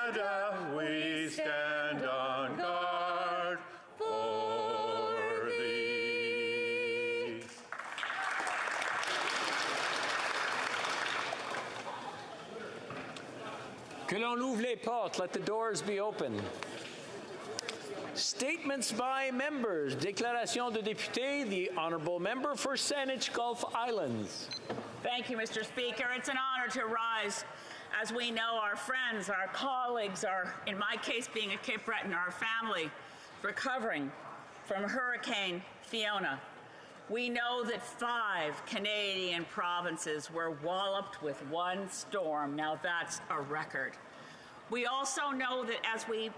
Canada, we stand on guard for thee. Que l'on ouvre les portes, let the doors be open. Statements by members. Déclaration de député, the Honourable Member for Saanich Gulf Islands. Thank you, Mr. Speaker. It's an honor to rise. As we know, our friends, our colleagues are, in my case being a Cape Breton, our family, recovering from Hurricane Fiona. We know that 5 Canadian provinces were walloped with one storm. Now that's a record. We also know that as we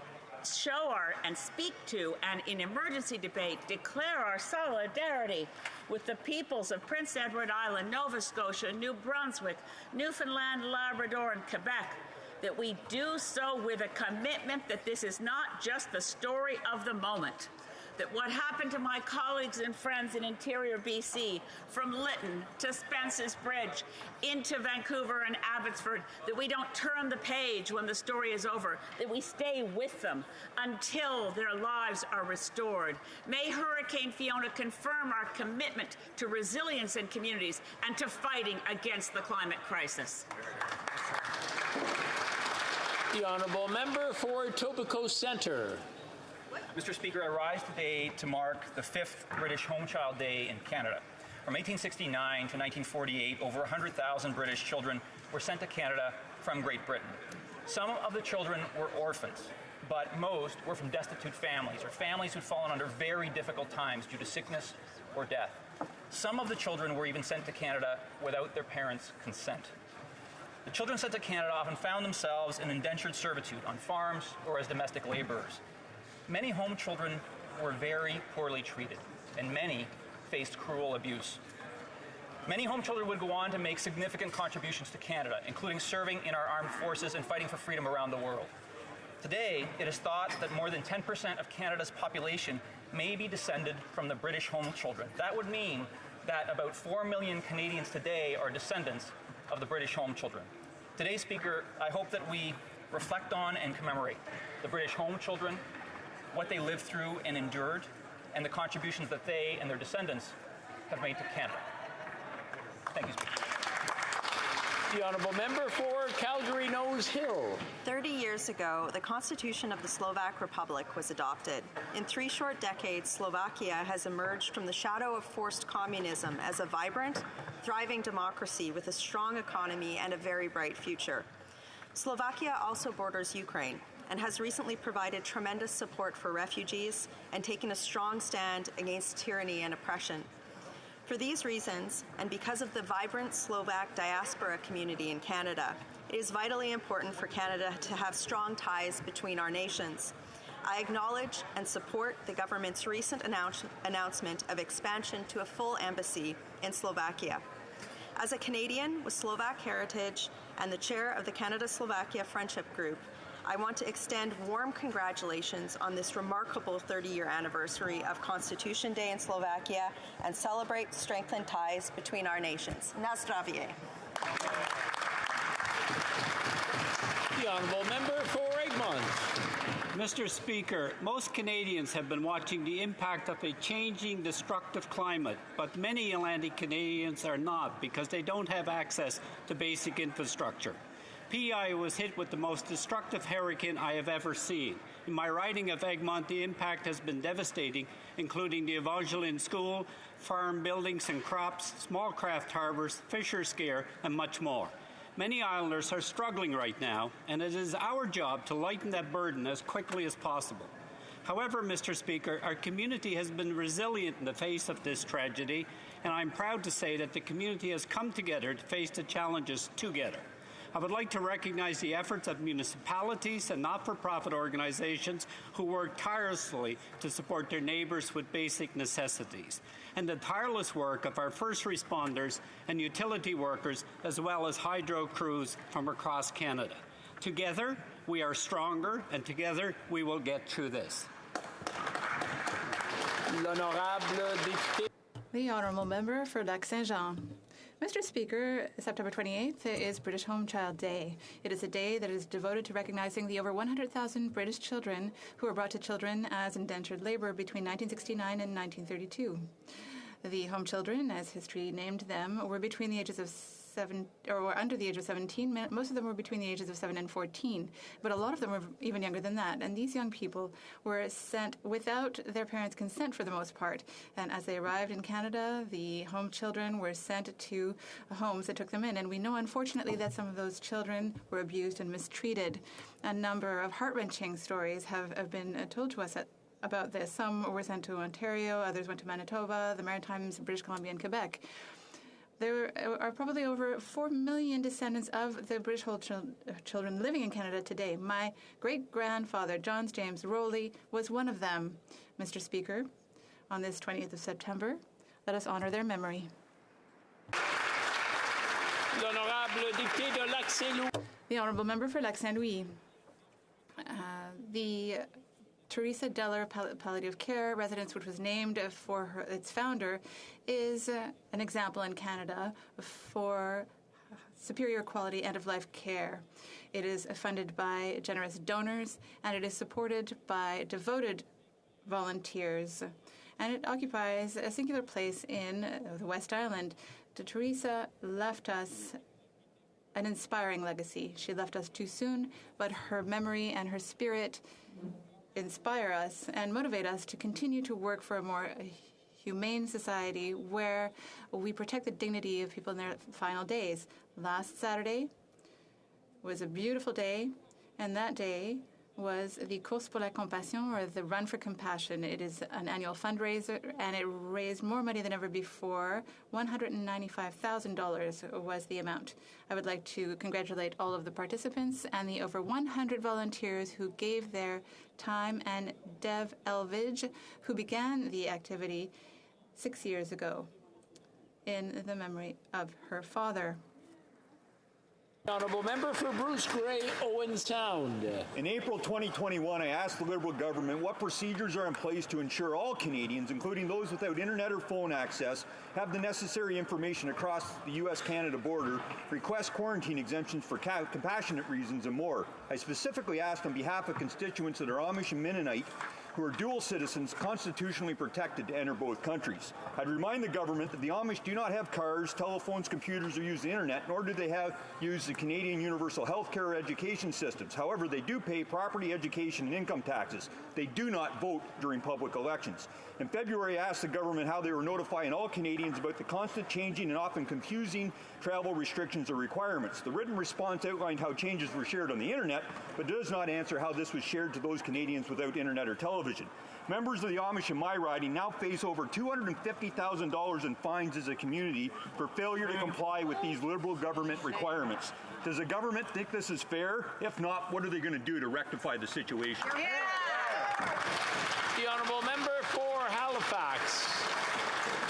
show our and speak to and in emergency debate declare our solidarity with the peoples of Prince Edward Island, Nova Scotia, New Brunswick, Newfoundland, Labrador, and Quebec, that we do so with a commitment that this is not just the story of the moment, that what happened to my colleagues and friends in interior BC, from Lytton to Spence's Bridge, into Vancouver and Abbotsford, that we don't turn the page when the story is over, that we stay with them until their lives are restored. May Hurricane Fiona confirm our commitment to resilience in communities and to fighting against the climate crisis. The Honourable Member for Etobicoke Centre. Mr. Speaker, I rise today to mark the 5th British Home Child Day in Canada. From 1869 to 1948, over 100,000 British children were sent to Canada from Great Britain. Some of the children were orphans, but most were from destitute families, or families who'd fallen under very difficult times due to sickness or death. Some of the children were even sent to Canada without their parents' consent. The children sent to Canada often found themselves in indentured servitude on farms or as domestic laborers. Many home children were very poorly treated, and many faced cruel abuse. Many home children would go on to make significant contributions to Canada, including serving in our armed forces and fighting for freedom around the world. Today, it is thought that more than 10% of Canada's population may be descended from the British home children. That would mean that about 4 million Canadians today are descendants of the British home children. Today, Speaker, I hope that we reflect on and commemorate the British home children, what they lived through and endured, and the contributions that they and their descendants have made to Canada. Thank you, Speaker. The Honourable Member for Calgary Nose Hill. 30 years ago, the Constitution of the Slovak Republic was adopted. In 3 short decades, Slovakia has emerged from the shadow of forced communism as a vibrant, thriving democracy with a strong economy and a very bright future. Slovakia also borders Ukraine and has recently provided tremendous support for refugees and taken a strong stand against tyranny and oppression. For these reasons, and because of the vibrant Slovak diaspora community in Canada, it is vitally important for Canada to have strong ties between our nations. I acknowledge and support the government's recent announcement of expansion to a full embassy in Slovakia. As a Canadian with Slovak heritage and the chair of the Canada-Slovakia Friendship Group, I want to extend warm congratulations on this remarkable 30-year anniversary of Constitution Day in Slovakia and celebrate strengthened ties between our nations. Na zdravie. The Honourable Member for Egmont. Mr. Speaker, most Canadians have been watching the impact of a changing, destructive climate, but many Atlantic Canadians are not because they don't have access to basic infrastructure. PEI was hit with the most destructive hurricane I have ever seen. In my riding of Egmont, the impact has been devastating, including the Evangeline School, farm buildings and crops, small craft harbors, fisher scare, and much more. Many islanders are struggling right now, and it is our job to lighten that burden as quickly as possible. However, Mr. Speaker, our community has been resilient in the face of this tragedy, and I'm proud to say that the community has come together to face the challenges together. I would like to recognize the efforts of municipalities and not-for-profit organizations who work tirelessly to support their neighbors with basic necessities, and the tireless work of our first responders and utility workers, as well as hydro crews from across Canada. Together, we are stronger, and together, we will get through this. L'honorable député. The Honourable Member for Lac-Saint-Jean. Mr. Speaker, September 28th is British Home Child Day. It is a day that is devoted to recognizing the over 100,000 British children who were brought to children as indentured labor between 1969 and 1932. The home children, as history named them, were between the ages of were under the age of 17. Most of them were between the ages of 7 and 14, but a lot of them were even younger than that. And these young people were sent without their parents' consent for the most part. And as they arrived in Canada, the home children were sent to homes that took them in. And we know, unfortunately, that some of those children were abused and mistreated. A number of heart-wrenching stories have been told to us about this. Some were sent to Ontario, others went to Manitoba, the Maritimes, British Columbia, and Quebec. There are probably over 4 million descendants of the British children living in Canada today. My great-grandfather, John James Rowley, was one of them. Mr. Speaker, on this 20th of September, let us honor their memory. The Honourable Member for Lac Saint-Louis. The Teresa Deller Palliative Care Residence, which was named for its founder, is an example in Canada for superior quality end-of-life care. It is funded by generous donors, and it is supported by devoted volunteers, and it occupies a singular place in the West Island. Teresa left us an inspiring legacy. She left us too soon, but her memory and her spirit inspire us and motivate us to continue to work for a more humane society where we protect the dignity of people in their final days. Last Saturday was a beautiful day, and that day was the Course pour la Compassion, or the Run for Compassion. It is an annual fundraiser, and it raised more money than ever before. $195,000 was the amount. I would like to congratulate all of the participants and the over 100 volunteers who gave their time, and Dev Elvidge, who began the activity 6 years ago in the memory of her father. Honourable Member for Bruce Grey, Owen Sound. In April 2021, I asked the Liberal government what procedures are in place to ensure all Canadians, including those without internet or phone access, have the necessary information across the U.S.-Canada border, request quarantine exemptions for compassionate reasons, and more. I specifically asked on behalf of constituents that are Amish and Mennonite, who are dual citizens constitutionally protected to enter both countries. I'd remind the government that the Amish do not have cars, telephones, computers, or use the internet, nor do they use the Canadian universal health care or education systems. However, they do pay property, education, and income taxes. They do not vote during public elections. In February, I asked the government how they were notifying all Canadians about the constant changing and often confusing travel restrictions or requirements. The written response outlined how changes were shared on the internet, but does not answer how this was shared to those Canadians without internet or television. Members of the Amish in my riding now face over $250,000 in fines as a community for failure to comply with these Liberal government requirements. Does the government think this is fair? If not, what are they going to do to rectify the situation? The Honourable Member for Halifax.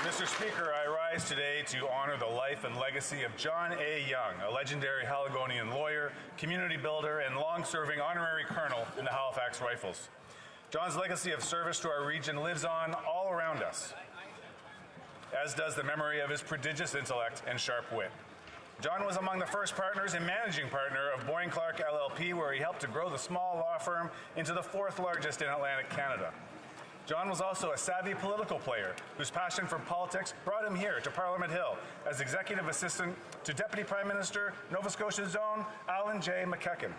Mr. Speaker, I rise today to honor the life and legacy of John A. Young, a legendary Haligonian lawyer, community builder, and long-serving honorary colonel in the Halifax Rifles. John's legacy of service to our region lives on all around us, as does the memory of his prodigious intellect and sharp wit. John was among the first partners and managing partner of Boyne Clark LLP, where he helped to grow the small law firm into the fourth largest in Atlantic Canada. John was also a savvy political player whose passion for politics brought him here to Parliament Hill as executive assistant to Deputy Prime Minister, Nova Scotia's own Alan J. McEachen,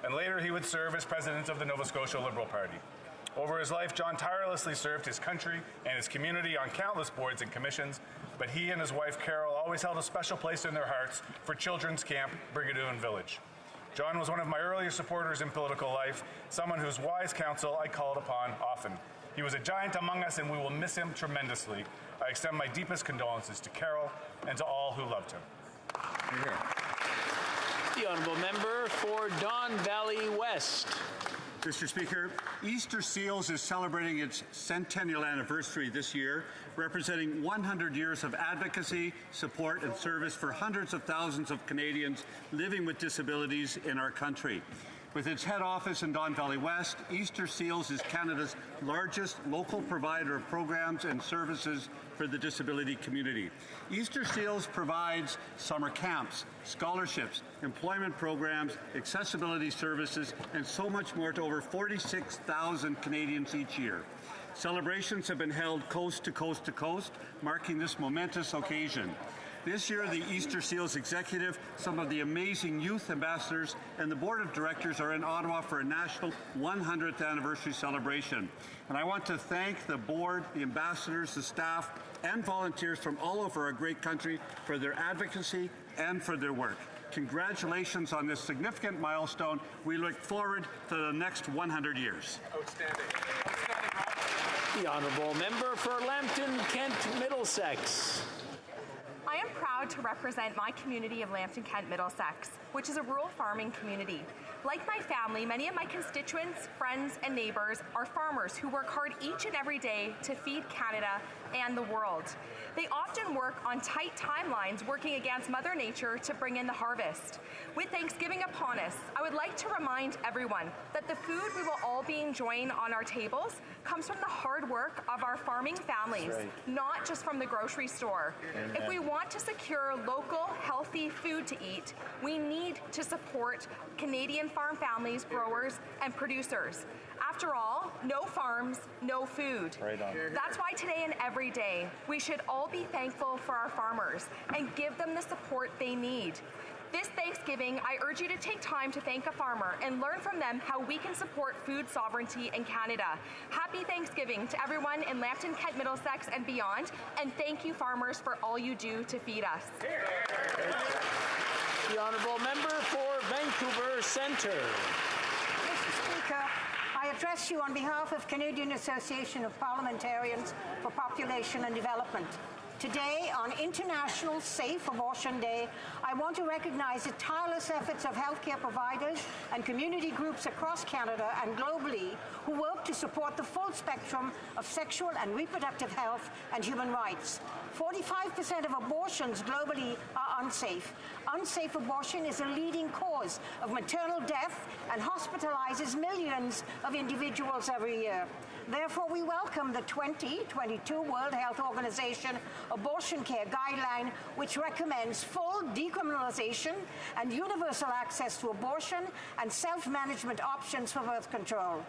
and later he would serve as president of the Nova Scotia Liberal Party. Over his life, John tirelessly served his country and his community on countless boards and commissions, but he and his wife Carol always held a special place in their hearts for Children's Camp Brigadoon Village. John was one of my earliest supporters in political life, someone whose wise counsel I called upon often. He was a giant among us, and we will miss him tremendously. I extend my deepest condolences to Carol and to all who loved him. The Honourable Member for Don Valley West. Mr. Speaker, Easter Seals is celebrating its centennial anniversary this year, representing 100 years of advocacy, support, and service for hundreds of thousands of Canadians living with disabilities in our country. With its head office in Don Valley West, Easter Seals is Canada's largest local provider of programs and services for the disability community. Easter Seals provides summer camps, scholarships, employment programs, accessibility services, and so much more to over 46,000 Canadians each year. Celebrations have been held coast to coast to coast, marking this momentous occasion. This year, the Easter Seals executive, some of the amazing youth ambassadors, and the board of directors are in Ottawa for a national 100th anniversary celebration. And I want to thank the board, the ambassadors, the staff, and volunteers from all over our great country for their advocacy and for their work. Congratulations on this significant milestone. We look forward to the next 100 years. Outstanding. The honourable member for Lambton, Kent, Middlesex. I am proud to represent my community of Lambton, Kent, Middlesex, which is a rural farming community. Like my family, many of my constituents, friends, and neighbours are farmers who work hard each and every day to feed Canada and the world. They often work on tight timelines, working against Mother Nature to bring in the harvest. With Thanksgiving upon us, I would like to remind everyone that the food we will all be enjoying on our tables comes from the hard work of our farming families, not just from the grocery store. Amen. If we want to secure local, healthy food to eat, we need to support Canadian farm families, growers, and producers. After all, no farms, no food. Right on. That's why today and every day, we should all be thankful for our farmers and give them the support they need. This Thanksgiving, I urge you to take time to thank a farmer and learn from them how we can support food sovereignty in Canada. Happy Thanksgiving to everyone in Lambton, Kent, Middlesex, and beyond, and thank you, farmers, for all you do to feed us. The honourable member for Vancouver Centre. Mr. Speaker, I address you on behalf of Canadian Association of Parliamentarians for Population and Development. Today, on International Safe Abortion Day, I want to recognize the tireless efforts of healthcare providers and community groups across Canada and globally who work to support the full spectrum of sexual and reproductive health and human rights. 45% of abortions globally are unsafe. Unsafe abortion is a leading cause of maternal death and hospitalizes millions of individuals every year. Therefore, we welcome the 2022 World Health Organization Abortion Care Guideline, which recommends full decriminalization and universal access to abortion and self-management options for birth control.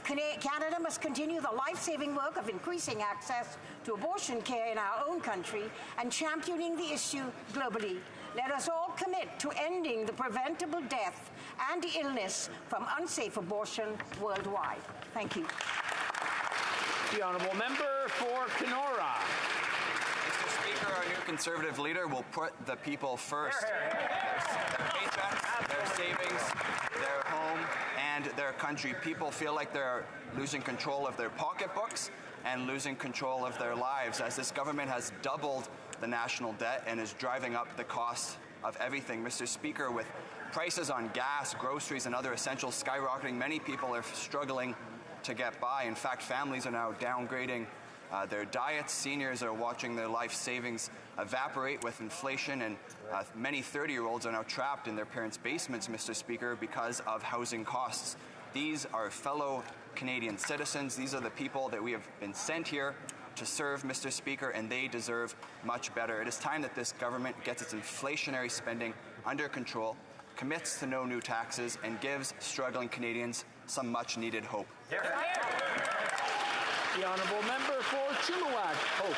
Canada must continue the life-saving work of increasing access to abortion care in our own country and championing the issue globally. Let us all commit to ending the preventable death and illness from unsafe abortion worldwide. Thank you. The honourable member for Kenora. Mr. Speaker, our new Conservative leader will put the people first. Their paychecks, their savings, their home, and their country. People feel like they're losing control of their pocketbooks and losing control of their lives as this government has doubled the national debt and is driving up the cost of everything. Mr. Speaker, with prices on gas, groceries, and other essentials skyrocketing, many people are struggling to get by. In fact, families are now downgrading their diets. Seniors are watching their life savings evaporate with inflation, and many 30-year-olds are now trapped in their parents' basements, Mr. Speaker, because of housing costs. These are fellow Canadian citizens. These are the people that we have been sent here to serve, Mr. Speaker, and they deserve much better. It is time that this government gets its inflationary spending under control, commits to no new taxes, and gives struggling Canadians some much-needed hope. The honourable member for Chilliwack, HoC.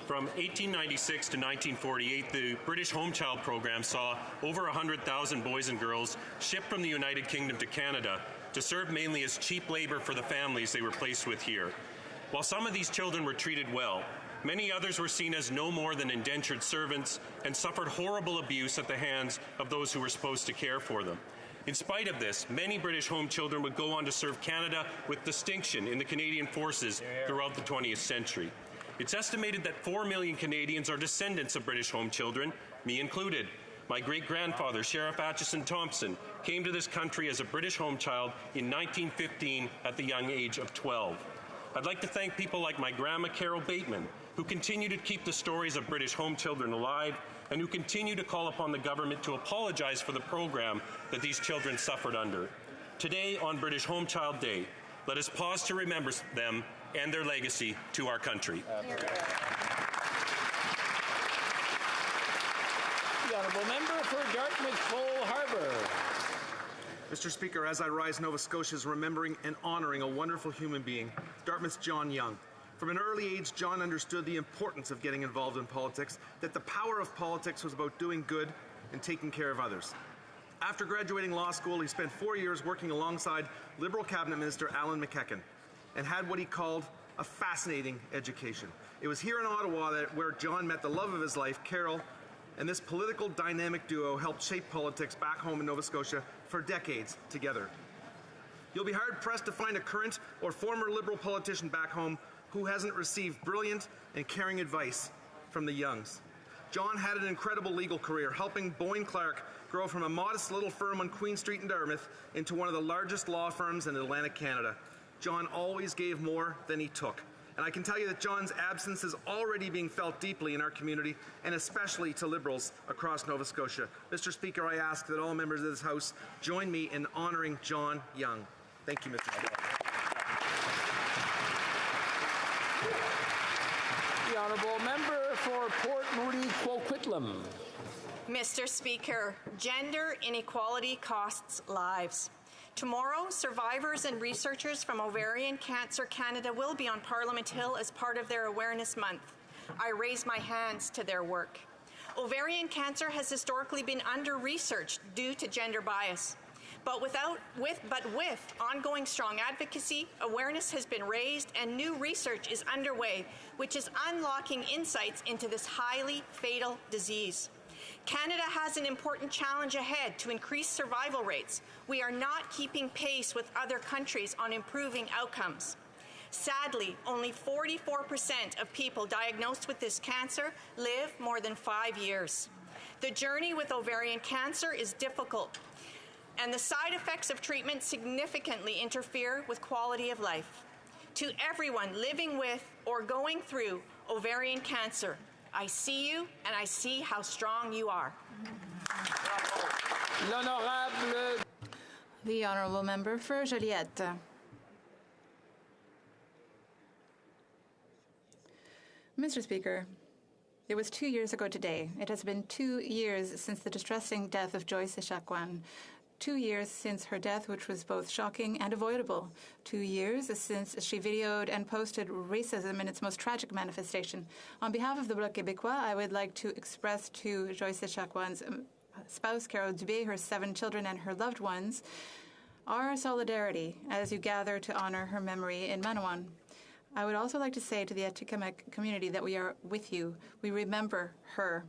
From 1896 to 1948, the British Home Child Program saw over 100,000 boys and girls shipped from the United Kingdom to Canada to serve mainly as cheap labour for the families they were placed with here. While some of these children were treated well, many others were seen as no more than indentured servants and suffered horrible abuse at the hands of those who were supposed to care for them. In spite of this, many British home children would go on to serve Canada with distinction in the Canadian forces throughout the 20th century. It's estimated that 4 million Canadians are descendants of British home children, me included. My great-grandfather, Sheriff Atchison Thompson, came to this country as a British home child in 1915 at the young age of 12. I'd like to thank people like my grandma, Carol Bateman, who continue to keep the stories of British home children alive, and who continue to call upon the government to apologize for the program that these children suffered under. Today, on British Home Child Day, let us pause to remember them and their legacy to our country. The honourable member for Dartmouth Cole Harbour. Mr. Speaker, as I rise, Nova Scotia is remembering and honouring a wonderful human being, Dartmouth's John Young. From an early age, John understood the importance of getting involved in politics, that the power of politics was about doing good and taking care of others. After graduating law school, he spent 4 years working alongside Liberal Cabinet Minister Alan McEachen and had what he called a fascinating education. It was here in Ottawa where John met the love of his life, Carol, and this political dynamic duo helped shape politics back home in Nova Scotia for decades together. You'll be hard-pressed to find a current or former Liberal politician back home who hasn't received brilliant and caring advice from the Youngs. John had an incredible legal career, helping Boyne Clark grow from a modest little firm on Queen Street in Dartmouth into one of the largest law firms in Atlantic Canada. John always gave more than he took. And I can tell you that John's absence is already being felt deeply in our community, and especially to Liberals across Nova Scotia. Mr. Speaker, I ask that all members of this House join me in honouring John Young. Thank you, Mr. Speaker. The honourable member for Port Moody Coquitlam. Mr. Speaker, gender inequality costs lives. Tomorrow, survivors and researchers from Ovarian Cancer Canada will be on Parliament Hill as part of their Awareness Month. I raise my hands to their work. Ovarian cancer has historically been under-researched due to gender bias. But with ongoing strong advocacy, awareness has been raised and new research is underway, which is unlocking insights into this highly fatal disease. Canada has an important challenge ahead to increase survival rates. We are not keeping pace with other countries on improving outcomes. Sadly, only 44% of people diagnosed with this cancer live more than 5 years. The journey with ovarian cancer is difficult, and the side effects of treatment significantly interfere with quality of life. To everyone living with or going through ovarian cancer, I see you and I see how strong you are. L'honorable. The honourable member for Joliette. Mr. Speaker, it was 2 years ago today. It has been 2 years since the distressing death of Joyce Echaquan. 2 years since her death, which was both shocking and avoidable. 2 years since she videoed and posted racism in its most tragic manifestation. On behalf of the Bloc Québécois, I would like to express to Joyce Echaquan's spouse, Carol Dubé, her 7 children, and her loved ones, our solidarity as you gather to honor her memory in Manawan. I would also like to say to the Atikamekw community that we are with you. We remember her.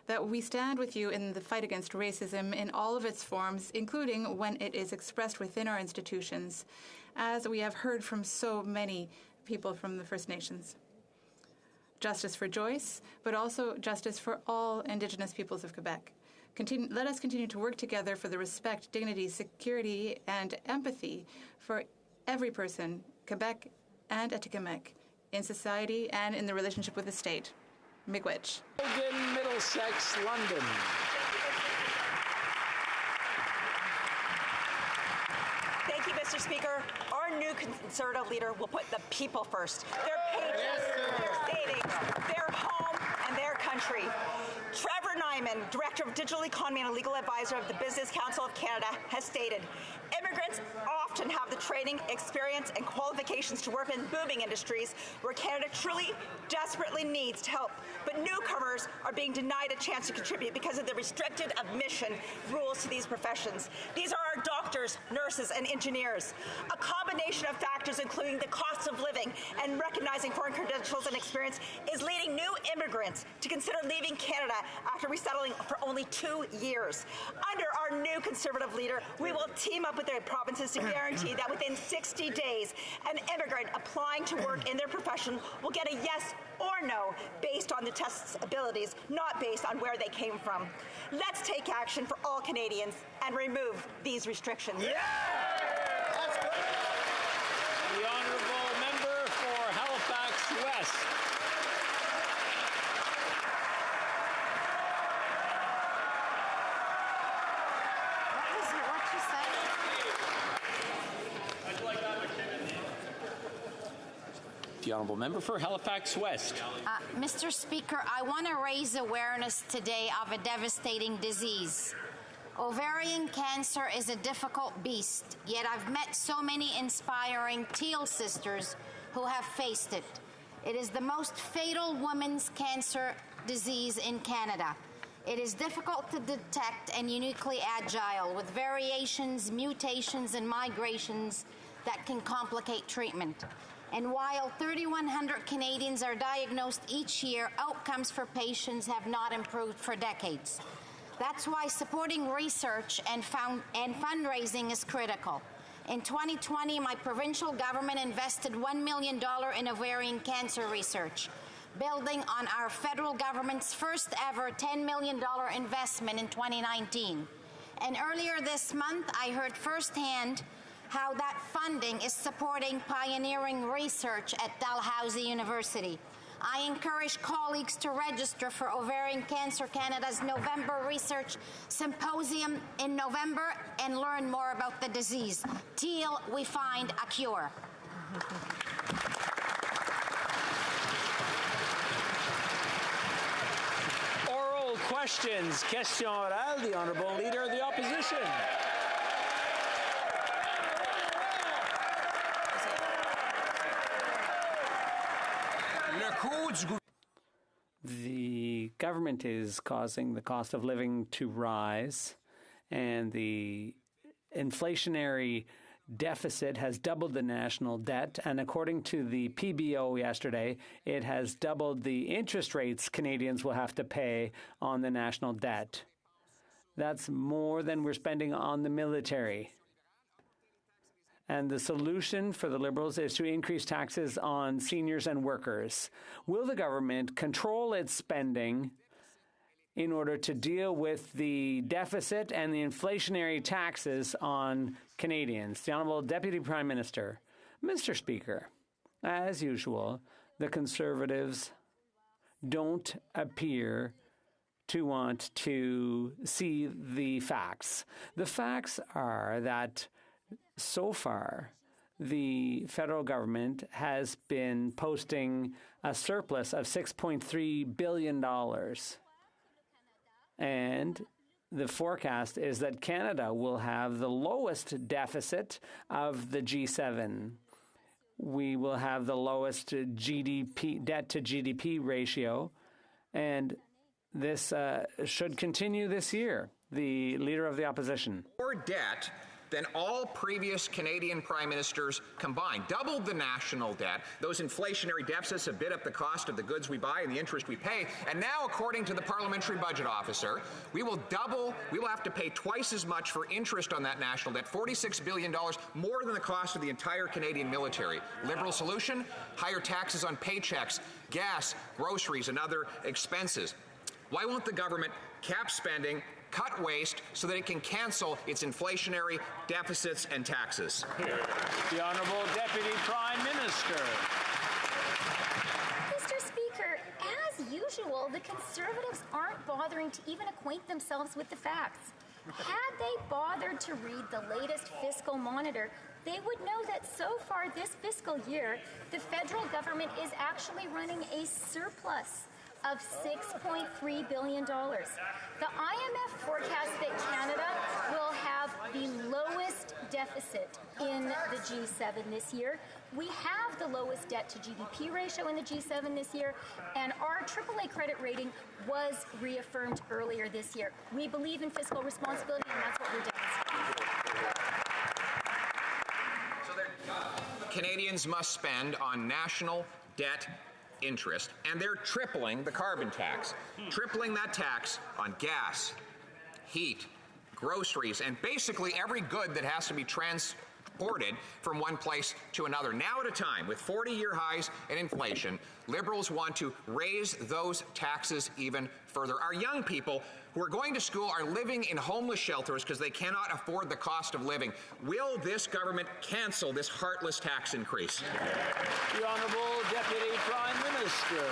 That we stand with you in the fight against racism in all of its forms, including when it is expressed within our institutions, as we have heard from so many people from the First Nations. Justice for Joyce, but also justice for all Indigenous peoples of Quebec. Let us continue to work together for the respect, dignity, security, and empathy for every person, Quebec and Atikamekw, in society and in the relationship with the state. Miigwech. Logan, Middlesex, London. Thank you, Mr. Speaker. Our new Conservative leader will put the people first. Their paychecks, their savings, their home, and their country. Trevor Nyman, Director of Digital Economy and a legal advisor of the Business Council of Canada, has stated, immigrants often have the training, experience, and qualifications to work in booming industries where Canada truly, desperately needs help. But newcomers are being denied a chance to contribute because of the restricted admission rules to these professions. These are our doctors, nurses, and engineers. A combination of factors, including the cost of living and recognizing foreign credentials and experience, is leading new immigrants to consider leaving Canada after resettling for only 2 years. Under our new Conservative leader, we will team up with the provinces to guarantee that within 60 days, an immigrant applying to work in their profession will get a yes or no based on the test's abilities, not based on where they came from. Let's take action for all Canadians and remove these restrictions. Yeah! That's good. The honourable member for Halifax West. The Honourable Member for Halifax West. Mr. Speaker, I want to raise awareness today of a devastating disease. Ovarian cancer is a difficult beast, yet I've met so many inspiring Teal sisters who have faced it. It is the most fatal women's cancer disease in Canada. It is difficult to detect and uniquely agile, with variations, mutations, and migrations that can complicate treatment. And while 3,100 Canadians are diagnosed each year, outcomes for patients have not improved for decades. That's why supporting research and fundraising is critical. In 2020, my provincial government invested $1 million in ovarian cancer research, building on our federal government's first ever $10 million investment in 2019. And earlier this month, I heard firsthand how that funding is supporting pioneering research at Dalhousie University. I encourage colleagues to register for Ovarian Cancer Canada's November Research Symposium in November and learn more about the disease till we find a cure. Oral questions. Question orale. The Honourable Leader of the Opposition. The government is causing the cost of living to rise, and the inflationary deficit has doubled the national debt, and according to the PBO yesterday, it has doubled the interest rates Canadians will have to pay on the national debt. That's more than we're spending on the military. And the solution for the Liberals is to increase taxes on seniors and workers. Will the government control its spending in order to deal with the deficit and the inflationary taxes on Canadians? The Honourable Deputy Prime Minister. Mr. Speaker, as usual, the Conservatives don't appear to want to see the facts. The facts are that so far, the federal government has been posting a surplus of $6.3 billion. And the forecast is that Canada will have the lowest deficit of the G7. We will have the lowest GDP, debt to GDP ratio, and this should continue this year. The Leader of the Opposition. More debt than all previous Canadian prime ministers combined. Doubled the national debt. Those inflationary deficits have bid up the cost of the goods we buy and the interest we pay. And now, according to the parliamentary budget officer, we will have to pay twice as much for interest on that national debt, $46 billion, more than the cost of the entire Canadian military. Liberal solution? Higher taxes on paychecks, gas, groceries, and other expenses. Why won't the government cap spending, cut waste, so that it can cancel its inflationary deficits and taxes? The Honourable Deputy Prime Minister. Mr. Speaker, as usual, the Conservatives aren't bothering to even acquaint themselves with the facts. Had they bothered to read the latest fiscal monitor, they would know that so far this fiscal year, the federal government is actually running a surplus of $6.3 billion. The IMF forecasts that Canada will have the lowest deficit in the G7 this year. We have the lowest debt to GDP ratio in the G7 this year, and our AAA credit rating was reaffirmed earlier this year. We believe in fiscal responsibility, and that's what we're demonstrating. Canadians must spend on national debt interest, and they're tripling the carbon tax, tripling that tax on gas, heat, groceries, and basically every good that has to be transported from one place to another. Now at a time with 40-year highs in inflation, Liberals want to raise those taxes even further. Our young people who are going to school are living in homeless shelters because they cannot afford the cost of living. Will this government cancel this heartless tax increase? The Honourable Deputy Prime Minister.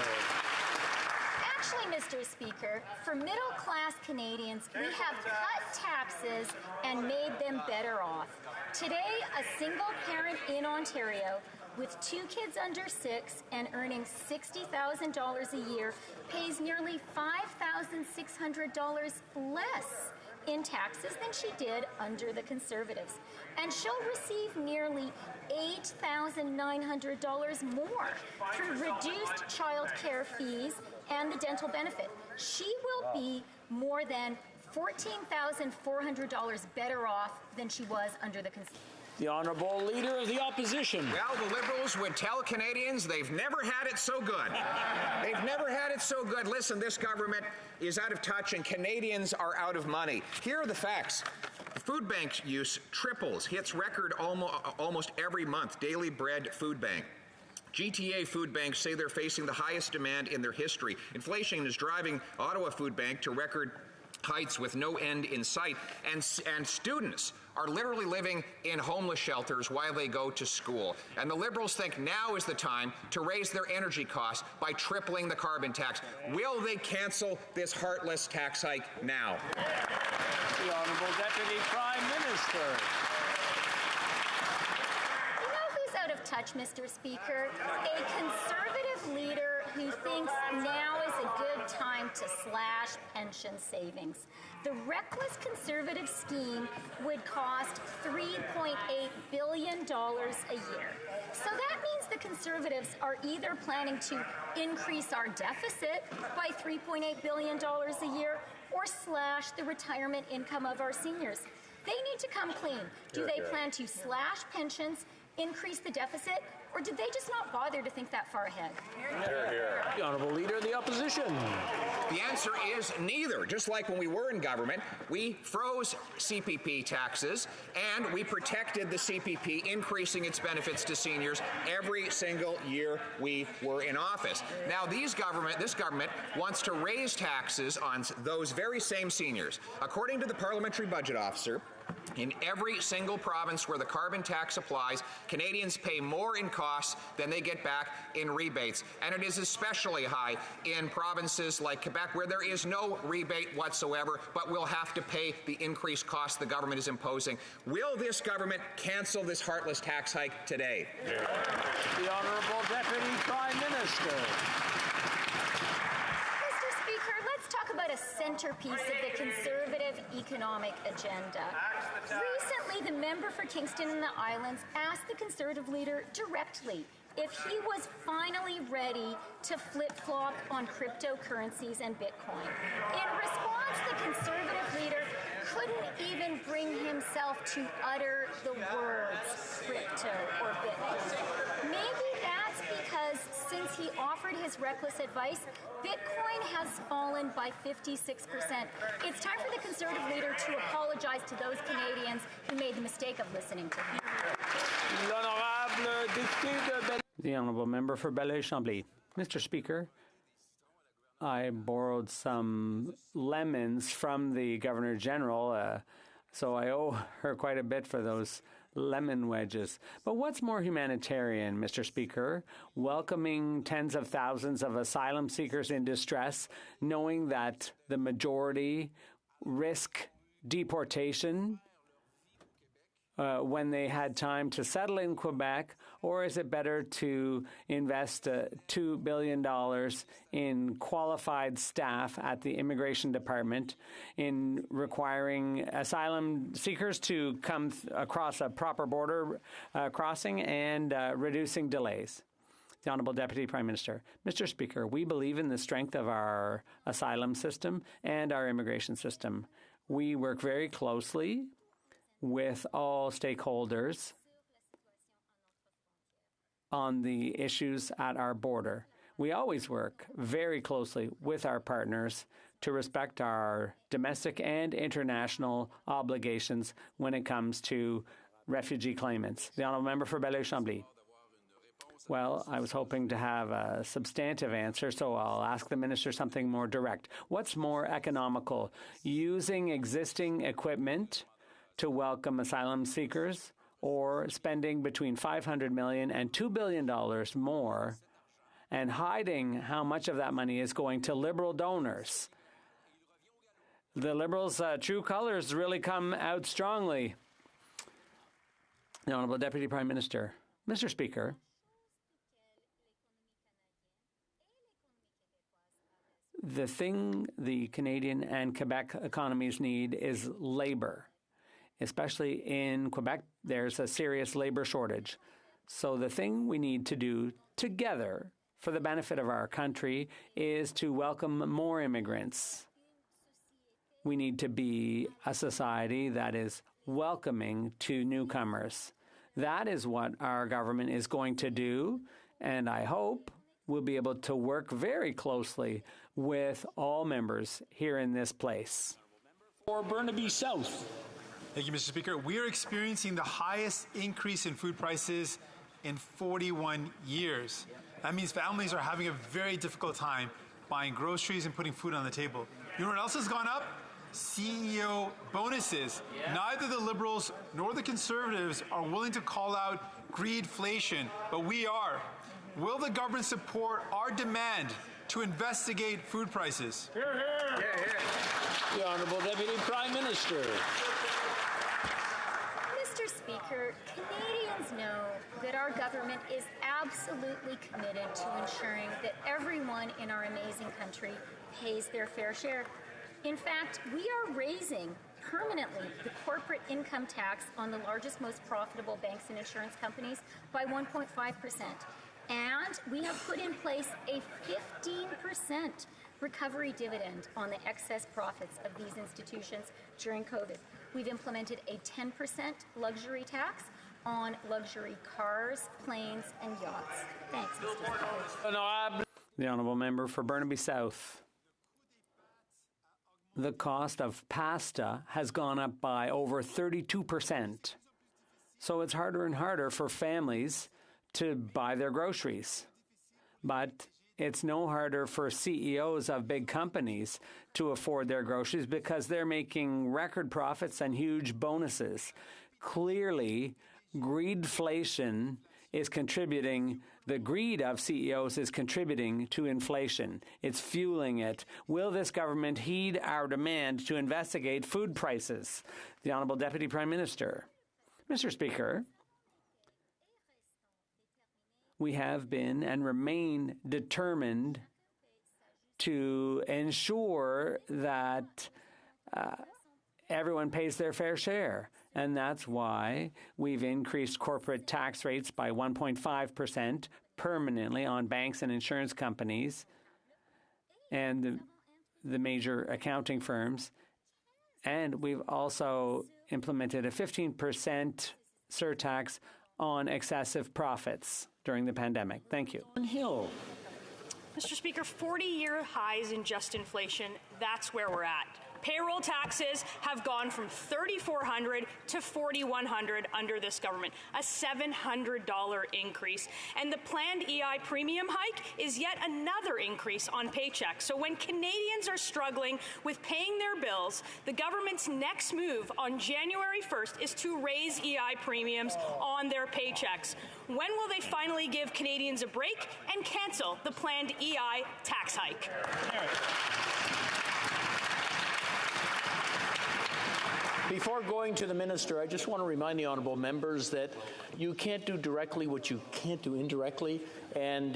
Actually, Mr. Speaker, for middle-class Canadians, we have cut taxes and made them better off. Today, a single parent in Ontario with 2 kids under 6 and earning $60,000 a year pays nearly $5,600 less in taxes than she did under the Conservatives. And she'll receive nearly $8,900 more through reduced child care fees and the dental benefit. She will be more than $14,400 better off than she was under the Conservatives. The Honourable Leader of the Opposition. Well, the Liberals would tell Canadians they've never had it so good. They've never had it so good. Listen, this government is out of touch and Canadians are out of money. Here are the facts. Food bank use triples, hits record almost every month. Daily Bread Food Bank. GTA food banks say they're facing the highest demand in their history. Inflation is driving Ottawa Food Bank to record heights with no end in sight. And students are literally living in homeless shelters while they go to school. And the Liberals think now is the time to raise their energy costs by tripling the carbon tax. Will they cancel this heartless tax hike now? The Honourable Deputy Prime Minister. You know who's out of touch, Mr. Speaker? A Conservative leader who thinks now is a good time to slash pension savings. The reckless Conservative scheme would cost $3.8 billion a year. So that means the Conservatives are either planning to increase our deficit by $3.8 billion a year or slash the retirement income of our seniors. They need to come clean. Do they plan to slash pensions, increase the deficit, or did they just not bother to think that far ahead? The Honourable Leader of the Opposition. The answer is neither. Just like when we were in government, we froze CPP taxes and we protected the CPP, increasing its benefits to seniors every single year we were in office. Now, this government wants to raise taxes on those very same seniors. According to the Parliamentary Budget Officer, in every single province where the carbon tax applies, Canadians pay more in costs than they get back in rebates. And it is especially high in provinces like Quebec, where there is no rebate whatsoever, but will have to pay the increased costs the government is imposing. Will this government cancel this heartless tax hike today? The Honourable Deputy Prime Minister. Talk about a centerpiece of the Conservative economic agenda. Recently, the member for Kingston and the Islands asked the Conservative leader directly if he was finally ready to flip-flop on cryptocurrencies and Bitcoin. In response, the Conservative leader couldn't even bring himself to utter the words crypto or Bitcoin. Maybe that's because since he offered his reckless advice, Bitcoin has fallen by 56%. It's time for the Conservative leader to apologize to those Canadians who made the mistake of listening to him. The Honourable Member for Belleuil-Chambly. Mr. Speaker, I borrowed some lemons from the Governor General, so I owe her quite a bit for those lemon wedges. But what's more humanitarian, Mr. Speaker? Welcoming tens of thousands of asylum seekers in distress, knowing that the majority risk deportation when they had time to settle in Quebec, or is it better to invest $2 billion in qualified staff at the Immigration Department, in requiring asylum seekers to come across a proper border crossing and reducing delays? The Honourable Deputy Prime Minister. Mr. Speaker, we believe in the strength of our asylum system and our immigration system. We work very closely with all stakeholders on the issues at our border. We always work very closely with our partners to respect our domestic and international obligations when it comes to refugee claimants. The Honourable Member for Belleuil-Chambly. Well, I was hoping to have a substantive answer, so I'll ask the Minister something more direct. What's more economical, using existing equipment to welcome asylum seekers, or spending between $500 million and $2 billion more and hiding how much of that money is going to Liberal donors? The Liberals' true colors really come out strongly. The Honourable Deputy Prime Minister. Mr. Speaker, The thing the Canadian and Quebec economies need is labor. Especially in Quebec, there's a serious labor shortage. So the thing we need to do together for the benefit of our country is to welcome more immigrants. We need to be a society that is welcoming to newcomers. That is what our government is going to do, and I hope we'll be able to work very closely with all members here in this place. For Burnaby South. Thank you, Mr. Speaker. We are experiencing the highest increase in food prices in 41 years. That means families are having a very difficult time buying groceries and putting food on the table. You know what else has gone up? CEO bonuses. Neither the Liberals nor the Conservatives are willing to call out greedflation, but we are. Will the government support our demand to investigate food prices? Hear, hear. Yeah, yeah. The Honourable Deputy Prime Minister. Mr. Speaker, Canadians know that our government is absolutely committed to ensuring that everyone in our amazing country pays their fair share. In fact, we are raising permanently the corporate income tax on the largest, most profitable banks and insurance companies by 1.5%. And we have put in place a 15% recovery dividend on the excess profits of these institutions during COVID. We've implemented a 10% luxury tax on luxury cars, planes, and yachts. Thanks, Mr. Speaker. The Honourable Member for Burnaby South. The cost of pasta has gone up by over 32%. So it's harder and harder for families to buy their groceries. But it's no harder for CEOs of big companies to afford their groceries because they're making record profits and huge bonuses. Clearly, greedflation is contributing, the greed of CEOs is contributing to inflation. It's fueling it. Will this government heed our demand to investigate food prices? The Honourable Deputy Prime Minister. Mr. Speaker, we have been and remain determined to ensure that everyone pays their fair share. And that's why we've increased corporate tax rates by 1.5% permanently on banks and insurance companies and the major accounting firms. And we've also implemented a 15% surtax on excessive profits during the pandemic. Thank you. Hill. Mr. Speaker, 40-year highs in just inflation, that's where we're at. Payroll taxes have gone from $3,400 to $4,100 under this government, a $700 increase. And the planned EI premium hike is yet another increase on paychecks. So when Canadians are struggling with paying their bills, the government's next move on January 1st is to raise EI premiums on their paychecks. When will they finally give Canadians a break and cancel the planned EI tax hike? Before going to the minister, I just want to remind the honourable members that you can't do directly what you can't do indirectly. And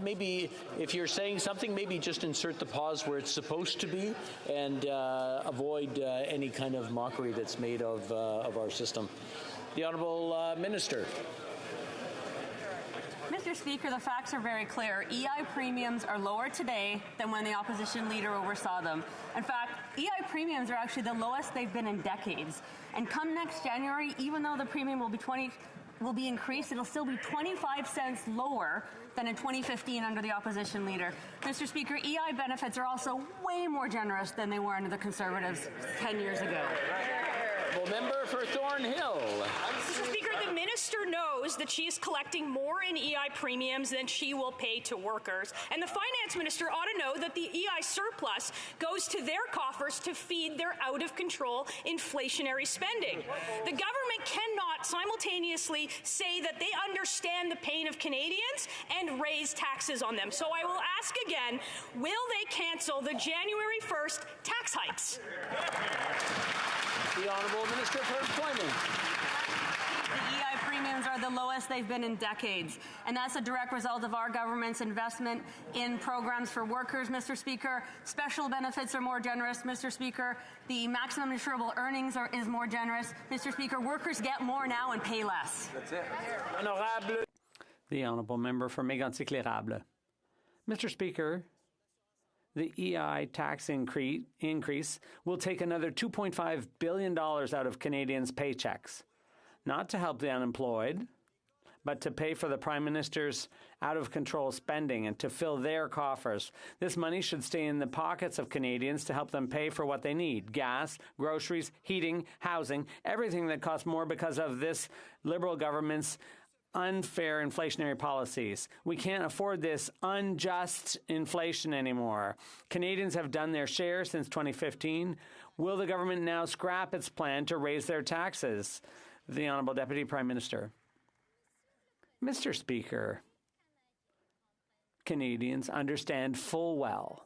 maybe if you're saying something, maybe just insert the pause where it's supposed to be and avoid any kind of mockery that's made of our system. The honourable minister. Mr. Speaker, the facts are very clear. EI premiums are lower today than when the opposition leader oversaw them. In fact, EI premiums are actually the lowest they've been in decades. And come next January, even though the premium will be increased, it'll still be 25 cents lower than in 2015 under the opposition leader. Mr. Speaker, EI benefits are also way more generous than they were under the Conservatives 10 years ago. Member for Thornhill. Mr. Speaker, the minister knows that she is collecting more in EI premiums than she will pay to workers. And the finance minister ought to know that the EI surplus goes to their coffers to feed their out-of-control inflationary spending. The government cannot simultaneously say that they understand the pain of Canadians and raise taxes on them. So I will ask again, will they cancel the January 1st tax hikes? The Honourable Minister for Employment. The EI premiums are the lowest they've been in decades. And that's a direct result of our government's investment in programs for workers, Mr. Speaker. Special benefits are more generous, Mr. Speaker. The maximum insurable earnings is more generous. Mr. Speaker, workers get more now and pay less. That's it. Honorable. The honourable member for Mégantic-L'Érable. Mr. Speaker, the EI tax increase will take another $2.5 billion out of Canadians' paychecks, not to help the unemployed, but to pay for the Prime Minister's out-of-control spending and to fill their coffers. This money should stay in the pockets of Canadians to help them pay for what they need: gas, groceries, heating, housing, everything that costs more because of this Liberal government's unfair inflationary policies. We can't afford this unjust inflation anymore. Canadians have done their share since 2015. Will the government now scrap its plan to raise their taxes? The Honourable Deputy Prime Minister. Mr. Speaker, Canadians understand full well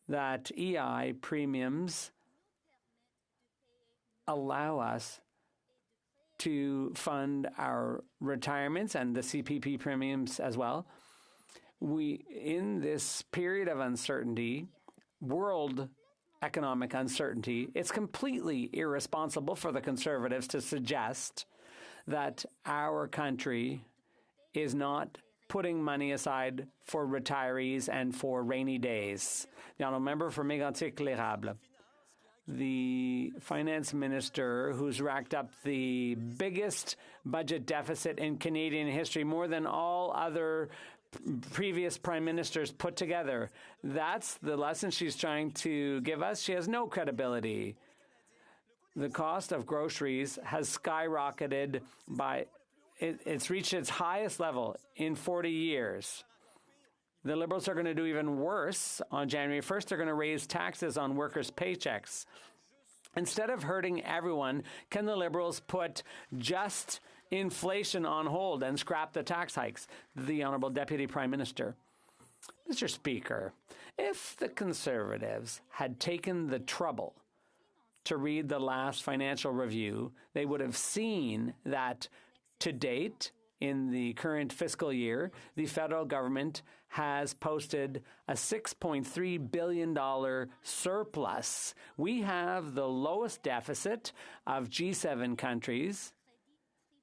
that EI premiums allow us to fund our retirements and the CPP premiums as well. In this period of uncertainty, world economic uncertainty, it's completely irresponsible for the Conservatives to suggest that our country is not putting money aside for retirees and for rainy days. The honourable member for Mégantic-L'Érable. The finance minister who's racked up the biggest budget deficit in Canadian history, more than all other previous prime ministers put together. That's the lesson she's trying to give us. She has no credibility. The cost of groceries has skyrocketed it's reached its highest level in 40 years. The Liberals are going to do even worse. On January 1st, they're going to raise taxes on workers' paychecks. Instead of hurting everyone, can the Liberals put just inflation on hold and scrap the tax hikes? The Honourable Deputy Prime Minister. Mr. Speaker, if the Conservatives had taken the trouble to read the last financial review, they would have seen that to date, in the current fiscal year, the federal government has posted a $6.3 billion surplus. We have the lowest deficit of G7 countries,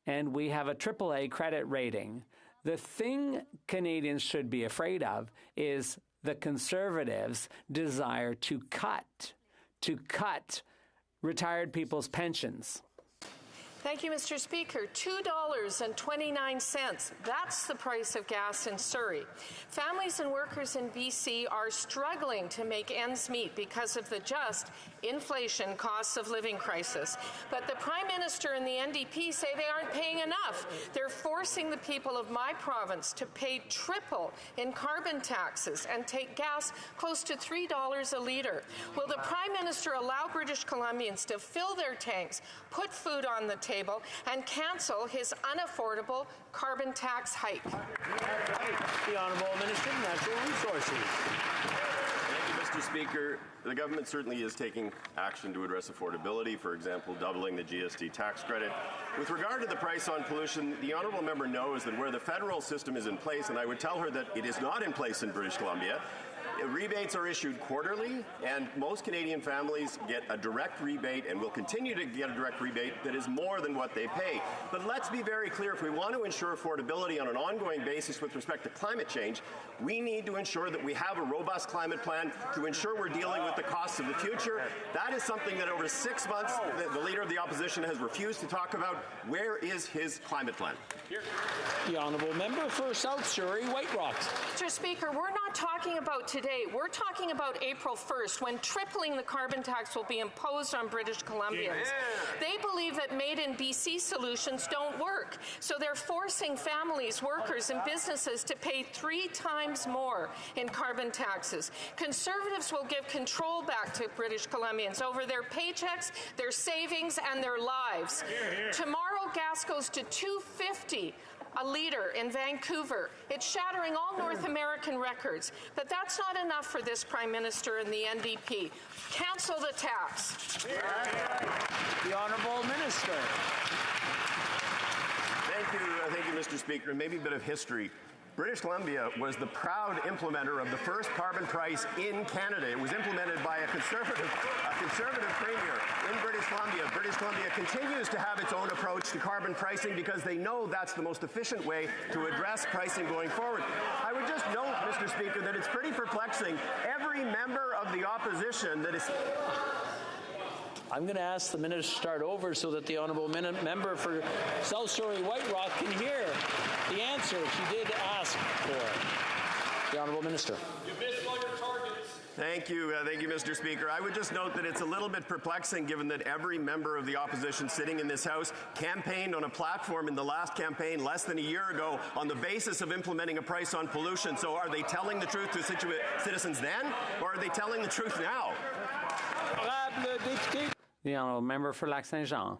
and we have a AAA credit rating. The thing Canadians should be afraid of is the Conservatives' desire to cut retired people's pensions. Thank you, Mr. Speaker. $2.29. That's the price of gas in Surrey. Families and workers in BC are struggling to make ends meet because of the just inflation costs of living crisis. But the Prime Minister and the NDP say they aren't paying enough. They're forcing the people of my province to pay triple in carbon taxes and take gas close to $3 a litre. Will the Prime Minister allow British Columbians to fill their tanks, put food on the table, and cancel his unaffordable carbon tax hike? The Honourable Minister of Natural Resources. Thank you, Mr. Speaker. The government certainly is taking action to address affordability, for example, doubling the GST tax credit. With regard to the price on pollution, the honourable member knows that where the federal system is in place, and I would tell her that it is not in place in British Columbia, rebates are issued quarterly, and most Canadian families get a direct rebate and will continue to get a direct rebate that is more than what they pay. But let's be very clear, if we want to ensure affordability on an ongoing basis with respect to climate change, we need to ensure that we have a robust climate plan to ensure we're dealing with the costs of the future. That is something that over 6 months, the Leader of the Opposition has refused to talk about. Where is his climate plan? The Honourable Member for South Surrey, White Rocks. Mr. Speaker, we're not talking about today. We're talking about April 1st, when tripling the carbon tax will be imposed on British Columbians. Yeah. They believe that Made in BC solutions don't work, so they're forcing families, workers, and businesses to pay 3 times more in carbon taxes. Conservatives will give control back to British Columbians over their paychecks, their savings, and their lives. Tomorrow, gas goes to $2.50 a litre in Vancouver. It's shattering all North American records. But that's not enough for this Prime Minister and the NDP. Cancel the tax. The Honourable Minister. Thank you, Mr. Speaker. And maybe a bit of history. British Columbia was the proud implementer of the first carbon price in Canada. It was implemented by a conservative premier in British Columbia. British Columbia continues to have its own approach to carbon pricing because they know that's the most efficient way to address pricing going forward. I would just note, Mr. Speaker, that it's pretty perplexing. Every member of the opposition that is... I'm going to ask the minister to start over so that the honourable member for South Surrey White Rock can hear the answer she did ask for. The honourable minister. You missed all your targets. Thank you, Mr. Speaker. I would just note that it's a little bit perplexing given that every member of the opposition sitting in this House campaigned on a platform in the last campaign less than a year ago on the basis of implementing a price on pollution. So are they telling the truth to citizens then, or are they telling the truth now? The honourable member for Lac-Saint-Jean.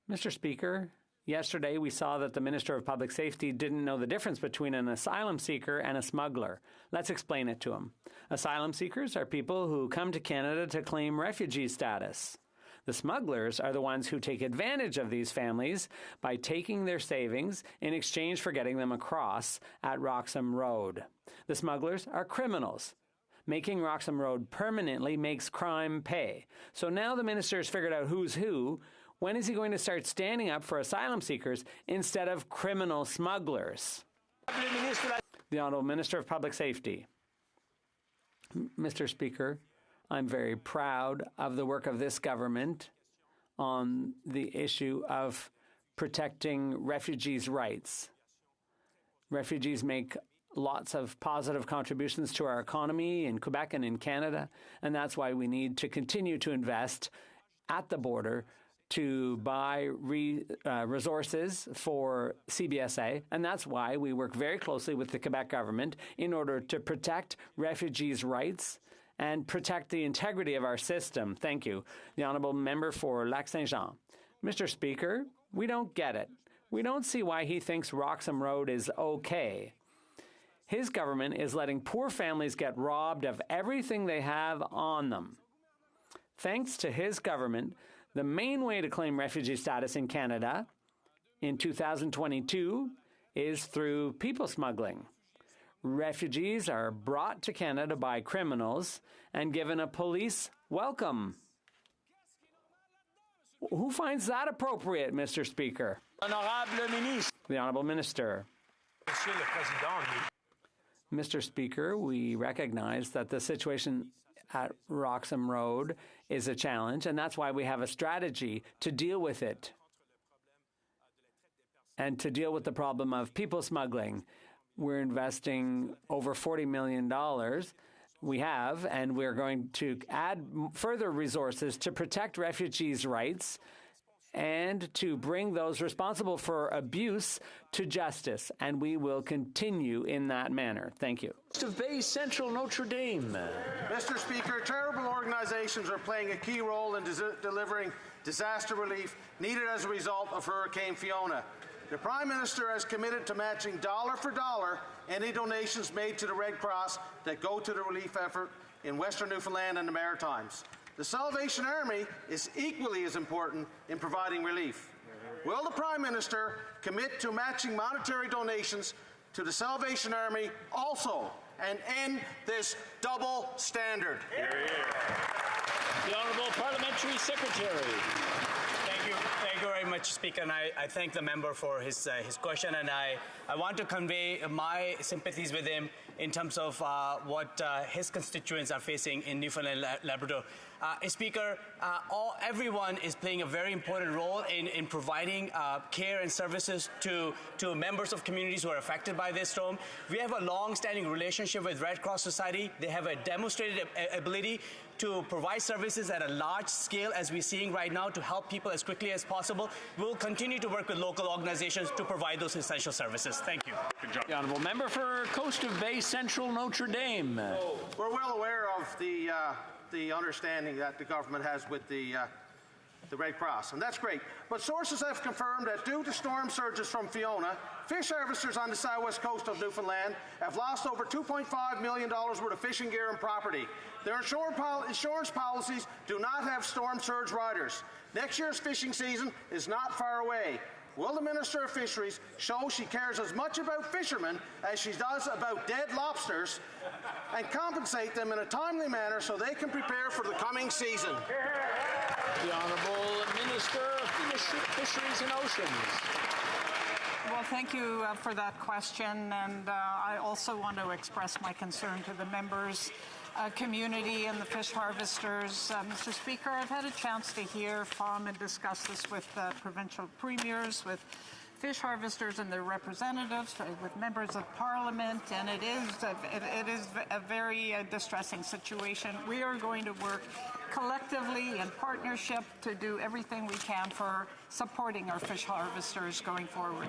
Mr. Speaker, yesterday we saw that the Minister of Public Safety didn't know the difference between an asylum seeker and a smuggler. Let's explain it to him. Asylum seekers are people who come to Canada to claim refugee status. The smugglers are the ones who take advantage of these families by taking their savings in exchange for getting them across at Roxham Road. The smugglers are criminals. Making Roxham Road permanently makes crime pay. So now the minister has figured out who's who. When is he going to start standing up for asylum seekers instead of criminal smugglers? The Honourable Minister of Public Safety. Mr. Speaker, I'm very proud of the work of this government on the issue of protecting refugees' rights. Refugees make lots of positive contributions to our economy in Quebec and in Canada, and that's why we need to continue to invest at the border to buy resources for CBSA, and that's why we work very closely with the Quebec government in order to protect refugees' rights and protect the integrity of our system. Thank you. The Honourable Member for Lac-Saint-Jean. Mr. Speaker, we don't get it. We don't see why he thinks Roxham Road is okay. His government is letting poor families get robbed of everything they have on them. Thanks to his government, the main way to claim refugee status in Canada in 2022 is through people smuggling. Refugees are brought to Canada by criminals and given a police welcome. Who finds that appropriate, Mr. Speaker? The Honourable Minister. Mr. Speaker, we recognize that the situation at Roxham Road is a challenge, and that's why we have a strategy to deal with it and to deal with the problem of people smuggling. We're investing over $40 million. We have, and we're going to add further resources to protect refugees' rights and to bring those responsible for abuse to justice, and we will continue in that manner. Thank you. Of Bay Central Notre Dame. Mr. Speaker, charitable organizations are playing a key role in delivering disaster relief needed as a result of Hurricane Fiona. The Prime Minister has committed to matching dollar for dollar any donations made to the Red Cross that go to the relief effort in Western Newfoundland and the Maritimes. The Salvation Army is equally as important in providing relief. Will the Prime Minister commit to matching monetary donations to the Salvation Army also and end this double standard? Hear, hear. The Honourable Parliamentary Secretary. Thank you very much, Speaker, and I thank the member for his question, and I want to convey my sympathies with him in terms of what his constituents are facing in Newfoundland and Labrador. Speaker, everyone is playing a very important role in providing care and services to members of communities who are affected by this storm. We have a long-standing relationship with Red Cross Society. They have a demonstrated ability to provide services at a large scale, as we're seeing right now, to help people as quickly as possible. We'll continue to work with local organizations to provide those essential services. Thank you. Good job. The Honourable Member for Coast of Bay Central Notre Dame. We're well aware of the understanding that the government has with the Red Cross, and that's great. But sources have confirmed that due to storm surges from Fiona, fish harvesters on the southwest coast of Newfoundland have lost over $2.5 million worth of fishing gear and property. Their insurance policies do not have storm surge riders. Next year's fishing season is not far away. Will the Minister of Fisheries show she cares as much about fishermen as she does about dead lobsters and compensate them in a timely manner so they can prepare for the coming season? The Honourable Minister of Fisheries and Oceans. Well, thank you for that question, and I also want to express my concern to the members' community and the fish harvesters. Mr. Speaker, I've had a chance to hear from and discuss this with provincial premiers, with fish harvesters and their representatives, with members of Parliament, and it is a very distressing situation. We are going to work collectively in partnership to do everything we can for supporting our fish harvesters going forward.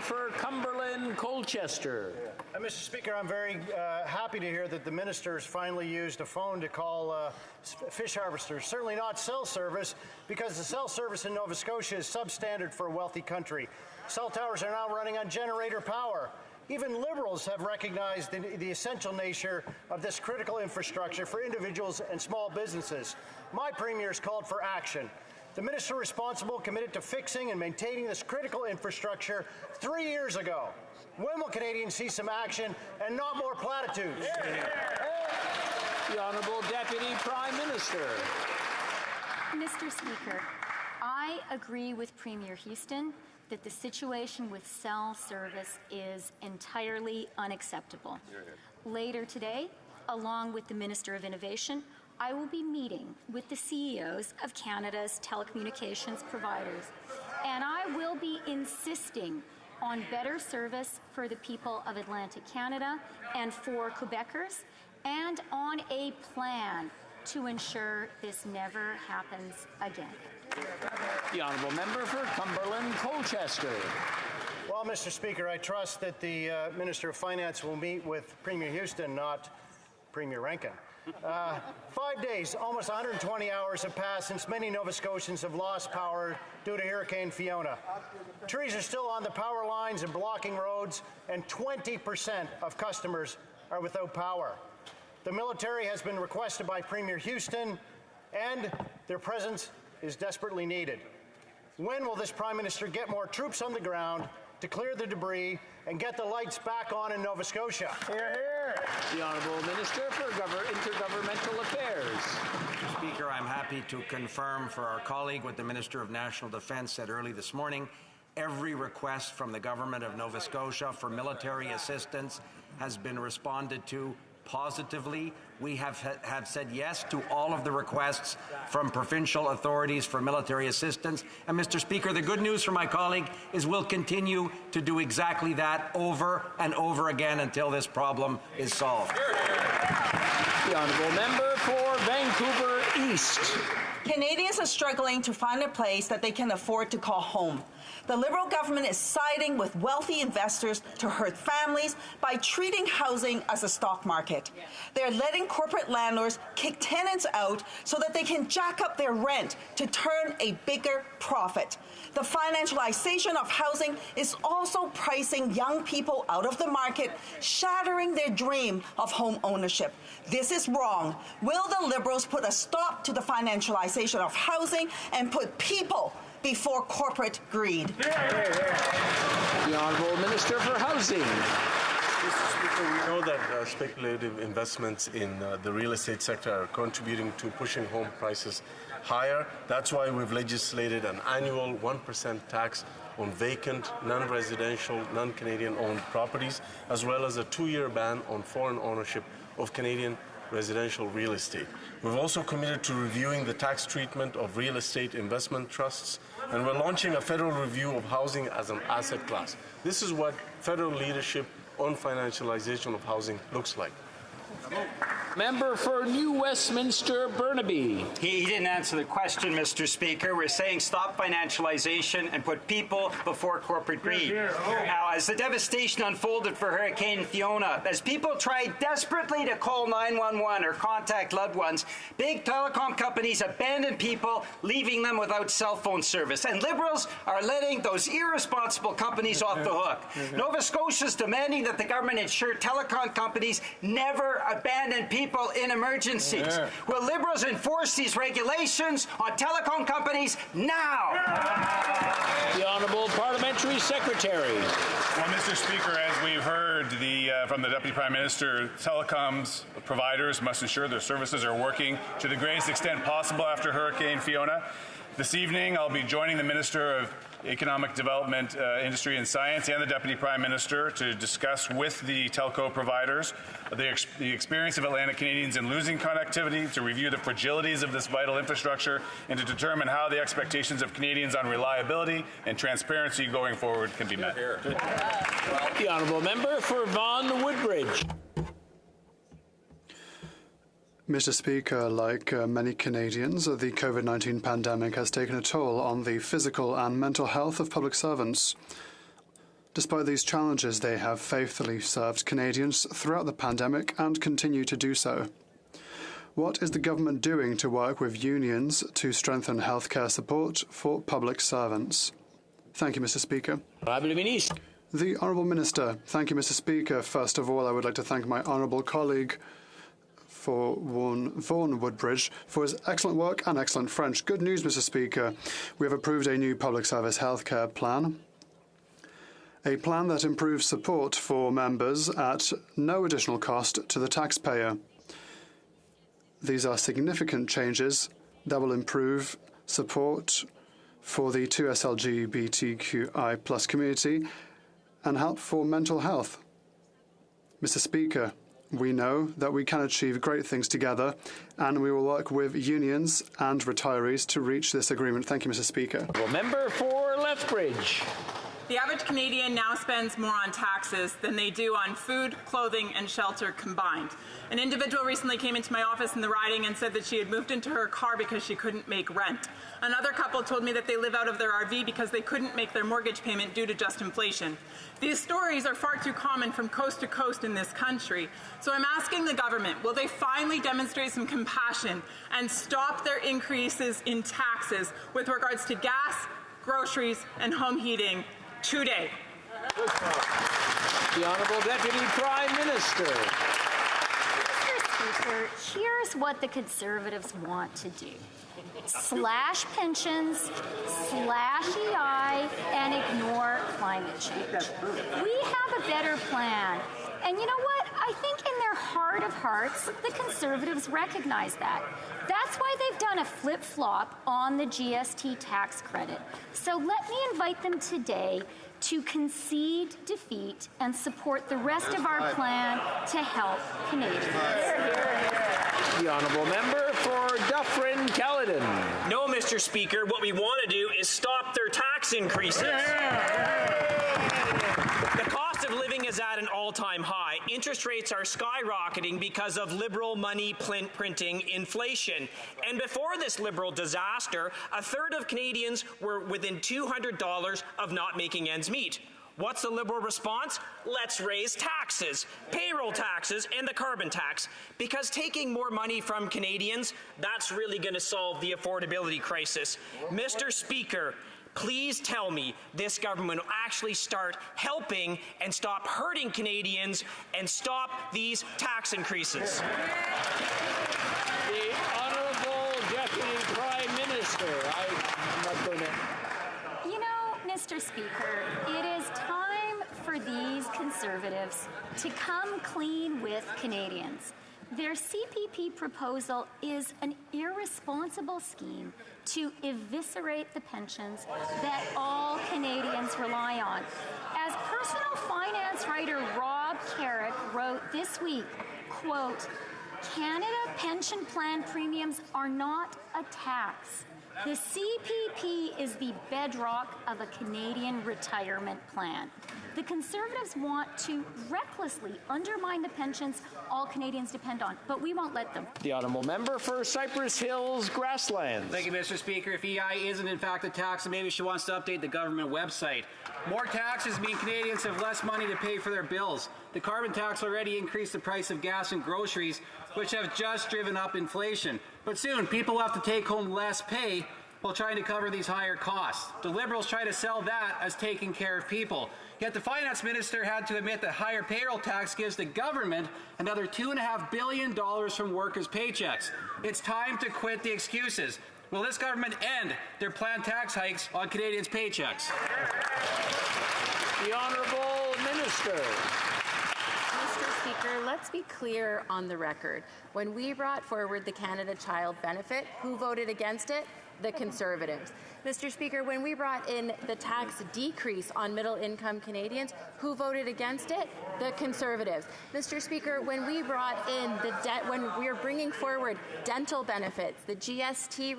For Cumberland, Colchester. Mr. Speaker, I'm very happy to hear that the ministers finally used a phone to call fish harvesters. Certainly not cell service, because the cell service in Nova Scotia is substandard for a wealthy country. Cell towers are now running on generator power. Even Liberals have recognized the essential nature of this critical infrastructure for individuals and small businesses. My Premier's called for action. The minister responsible committed to fixing and maintaining this critical infrastructure 3 years ago. When will Canadians see some action and not more platitudes? The Honourable Deputy Prime Minister. Mr. Speaker, I agree with Premier Houston that the situation with cell service is entirely unacceptable. Later today, along with the Minister of Innovation, I will be meeting with the CEOs of Canada's telecommunications providers, and I will be insisting on better service for the people of Atlantic Canada and for Quebecers, and on a plan to ensure this never happens again. The Honourable Member for Cumberland, Colchester. Well, Mr. Speaker, I trust that the Minister of Finance will meet with Premier Houston, not Premier Rankin. 5 days, almost 120 hours have passed since many Nova Scotians have lost power due to Hurricane Fiona. Trees are still on the power lines and blocking roads, and 20% of customers are without power. The military has been requested by Premier Houston, and their presence is desperately needed. When will this Prime Minister get more troops on the ground to clear the debris and get the lights back on in Nova Scotia? Hear, hear. The Honourable Minister for Intergovernmental Affairs. Mr. Speaker, I'm happy to confirm for our colleague what the Minister of National Defence said early this morning. Every request from the Government of Nova Scotia for military assistance has been responded to positively. We have said yes to all of the requests from provincial authorities for military assistance. And Mr. Speaker, the good news for my colleague is we'll continue to do exactly that over and over again until this problem is solved. The Honourable Member for Vancouver East. Canadians are struggling to find a place that they can afford to call home. The Liberal government is siding with wealthy investors to hurt families by treating housing as a stock market. They're letting corporate landlords kick tenants out so that they can jack up their rent to turn a bigger profit. The financialization of housing is also pricing young people out of the market, shattering their dream of home ownership. This is wrong. Will the Liberals put a stop to the financialization of housing and put people before corporate greed? The Honourable Minister for Housing. Mr. Speaker, we know that speculative investments in the real estate sector are contributing to pushing home prices higher. That's why we've legislated an annual 1% tax on vacant, non-residential, non-Canadian owned properties, as well as a 2-year ban on foreign ownership of Canadian residential real estate. We've also committed to reviewing the tax treatment of real estate investment trusts, and we're launching a federal review of housing as an asset class. This is what federal leadership on financialization of housing looks like. Member for New Westminster, Burnaby. He didn't answer the question, Mr. Speaker. We're saying stop financialization and put people before corporate greed. Now, as the devastation unfolded for Hurricane Fiona, as people tried desperately to call 911 or contact loved ones, big telecom companies abandoned people, leaving them without cell phone service. And Liberals are letting those irresponsible companies off the hook. Nova Scotia is demanding that the government ensure telecom companies never abandon people people in emergencies. Yeah. Will Liberals enforce these regulations on telecom companies now? The Honourable Parliamentary Secretary. Well, Mr. Speaker, as we've heard from the Deputy Prime Minister, telecoms providers must ensure their services are working to the greatest extent possible after Hurricane Fiona. This evening, I'll be joining the Minister of Economic Development, Industry and Science and the Deputy Prime Minister to discuss with the telco providers the experience of Atlantic Canadians in losing connectivity, to review the fragilities of this vital infrastructure, and to determine how the expectations of Canadians on reliability and transparency going forward can be met. The Honourable Member for Vaughan Woodbridge. Mr. Speaker, like many Canadians, the COVID-19 pandemic has taken a toll on the physical and mental health of public servants. Despite these challenges, they have faithfully served Canadians throughout the pandemic and continue to do so. What is the government doing to work with unions to strengthen healthcare support for public servants? Thank you, Mr. Speaker. The Honourable Minister. Thank you, Mr. Speaker. First of all, I would like to thank my honourable colleague for Vaughan Woodbridge for his excellent work and excellent French. Good news, Mr. Speaker. We have approved a new public service healthcare plan, a plan that improves support for members at no additional cost to the taxpayer. These are significant changes that will improve support for the 2S LGBTQI+ community and help for mental health. Mr. Speaker, we know that we can achieve great things together, and we will work with unions and retirees to reach this agreement. Thank you, Mr. Speaker. Member for Lethbridge. The average Canadian now spends more on taxes than they do on food, clothing, and shelter combined. An individual recently came into my office in the riding and said that she had moved into her car because she couldn't make rent. Another couple told me that they live out of their RV because they couldn't make their mortgage payment due to just inflation. These stories are far too common from coast to coast in this country. So I'm asking the government, will they finally demonstrate some compassion and stop their increases in taxes with regards to gas, groceries, and home heating today? The Honourable Deputy Prime Minister. Mr. Speaker, here's what the Conservatives want to do. Slash pensions, slash EI, and ignore climate change. We have a better plan. And you know what? I think in their heart of hearts, the Conservatives recognize that. That's why they've done a flip-flop on the GST tax credit. So let me invite them today to concede defeat and support the rest of our plan to help Canadians. The Honourable Member for Dufferin-Caledon. No, Mr. Speaker, what we want to do is stop their tax increases. The cost of living is at an all-time high. Interest rates are skyrocketing because of Liberal money printing inflation. And before this Liberal disaster, a third of Canadians were within $200 of not making ends meet. What's the Liberal response? Let's raise taxes, payroll taxes, and the carbon tax. Because taking more money from Canadians, that's really going to solve the affordability crisis. Mr. Speaker, please tell me this government will actually start helping and stop hurting Canadians and stop these tax increases. The Honourable Deputy Prime Minister. I'm not going to... You know, Mr. Speaker, it is time for these Conservatives to come clean with Canadians. Their CPP proposal is an irresponsible scheme to eviscerate the pensions that all Canadians rely on. As personal finance writer Rob Carrick wrote this week, quote, Canada pension plan premiums are not a tax. The CPP is the bedrock of a Canadian retirement plan. The Conservatives want to recklessly undermine the pensions all Canadians depend on, but we won't let them. The Honourable Member for Cypress Hills Grasslands. Thank you, Mr. Speaker. If EI isn't in fact a tax, then maybe she wants to update the government website. More taxes mean Canadians have less money to pay for their bills. The carbon tax already increased the price of gas and groceries, which have just driven up inflation. But soon, people will have to take home less pay while trying to cover these higher costs. The Liberals try to sell that as taking care of people. Yet the finance minister had to admit that higher payroll tax gives the government another $2.5 billion from workers' paychecks. It's time to quit the excuses. Will this government end their planned tax hikes on Canadians' paychecks? The Honourable Minister. Mr. Speaker, let's be clear on the record. When we brought forward the Canada Child Benefit, who voted against it? The Conservatives. Mr. Speaker, when we brought in the tax decrease on middle-income Canadians, who voted against it? The Conservatives. Mr. Speaker, when we brought in the debt, when we are bringing forward dental benefits, the GST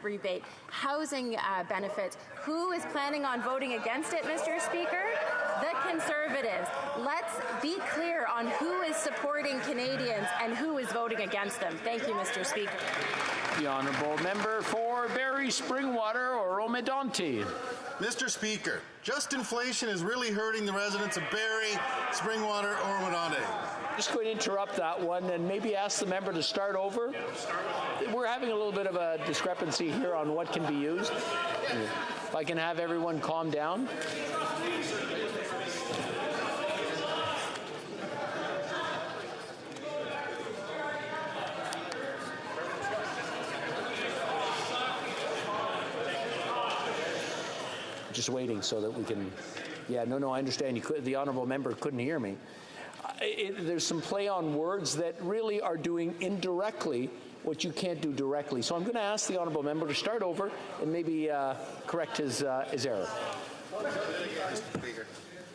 rebate, housing benefits, who is planning on voting against it, Mr. Speaker? The Conservatives. Let's be clear on who is supporting Canadians and who is voting against them. Thank you, Mr. Speaker. The Honourable Member for Barrie, Springwater, or Romedonti. Mr. Speaker, just inflation is really hurting the residents of Barrie, Springwater, or Romedonti. Just going to interrupt that one and maybe ask the member to start over. We're having a little bit of a discrepancy here on what can be used. If I can have everyone calm down. Just waiting so that we can. Yeah, no, I understand. The honourable member couldn't hear me. There's some play on words that really are doing indirectly what you can't do directly. So I'm going to ask the honourable member to start over and maybe correct his error.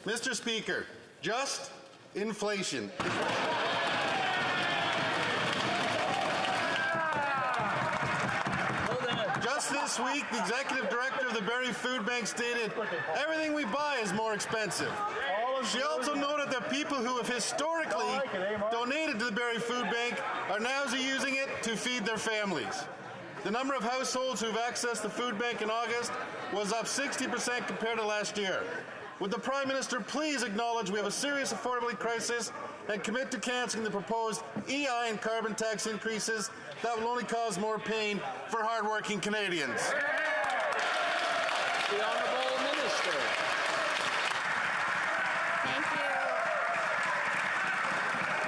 Mr. Speaker, just inflation. Just this week, the executive director of the Barrie Food Bank stated, everything we buy is more expensive. She also noted that people who have historically donated to the Barrie Food Bank are now using it to feed their families. The number of households who have accessed the food bank in August was up 60% compared to last year. Would the Prime Minister please acknowledge we have a serious affordability crisis and commit to cancelling the proposed EI and carbon tax increases that will only cause more pain for hardworking Canadians? The Honourable Minister.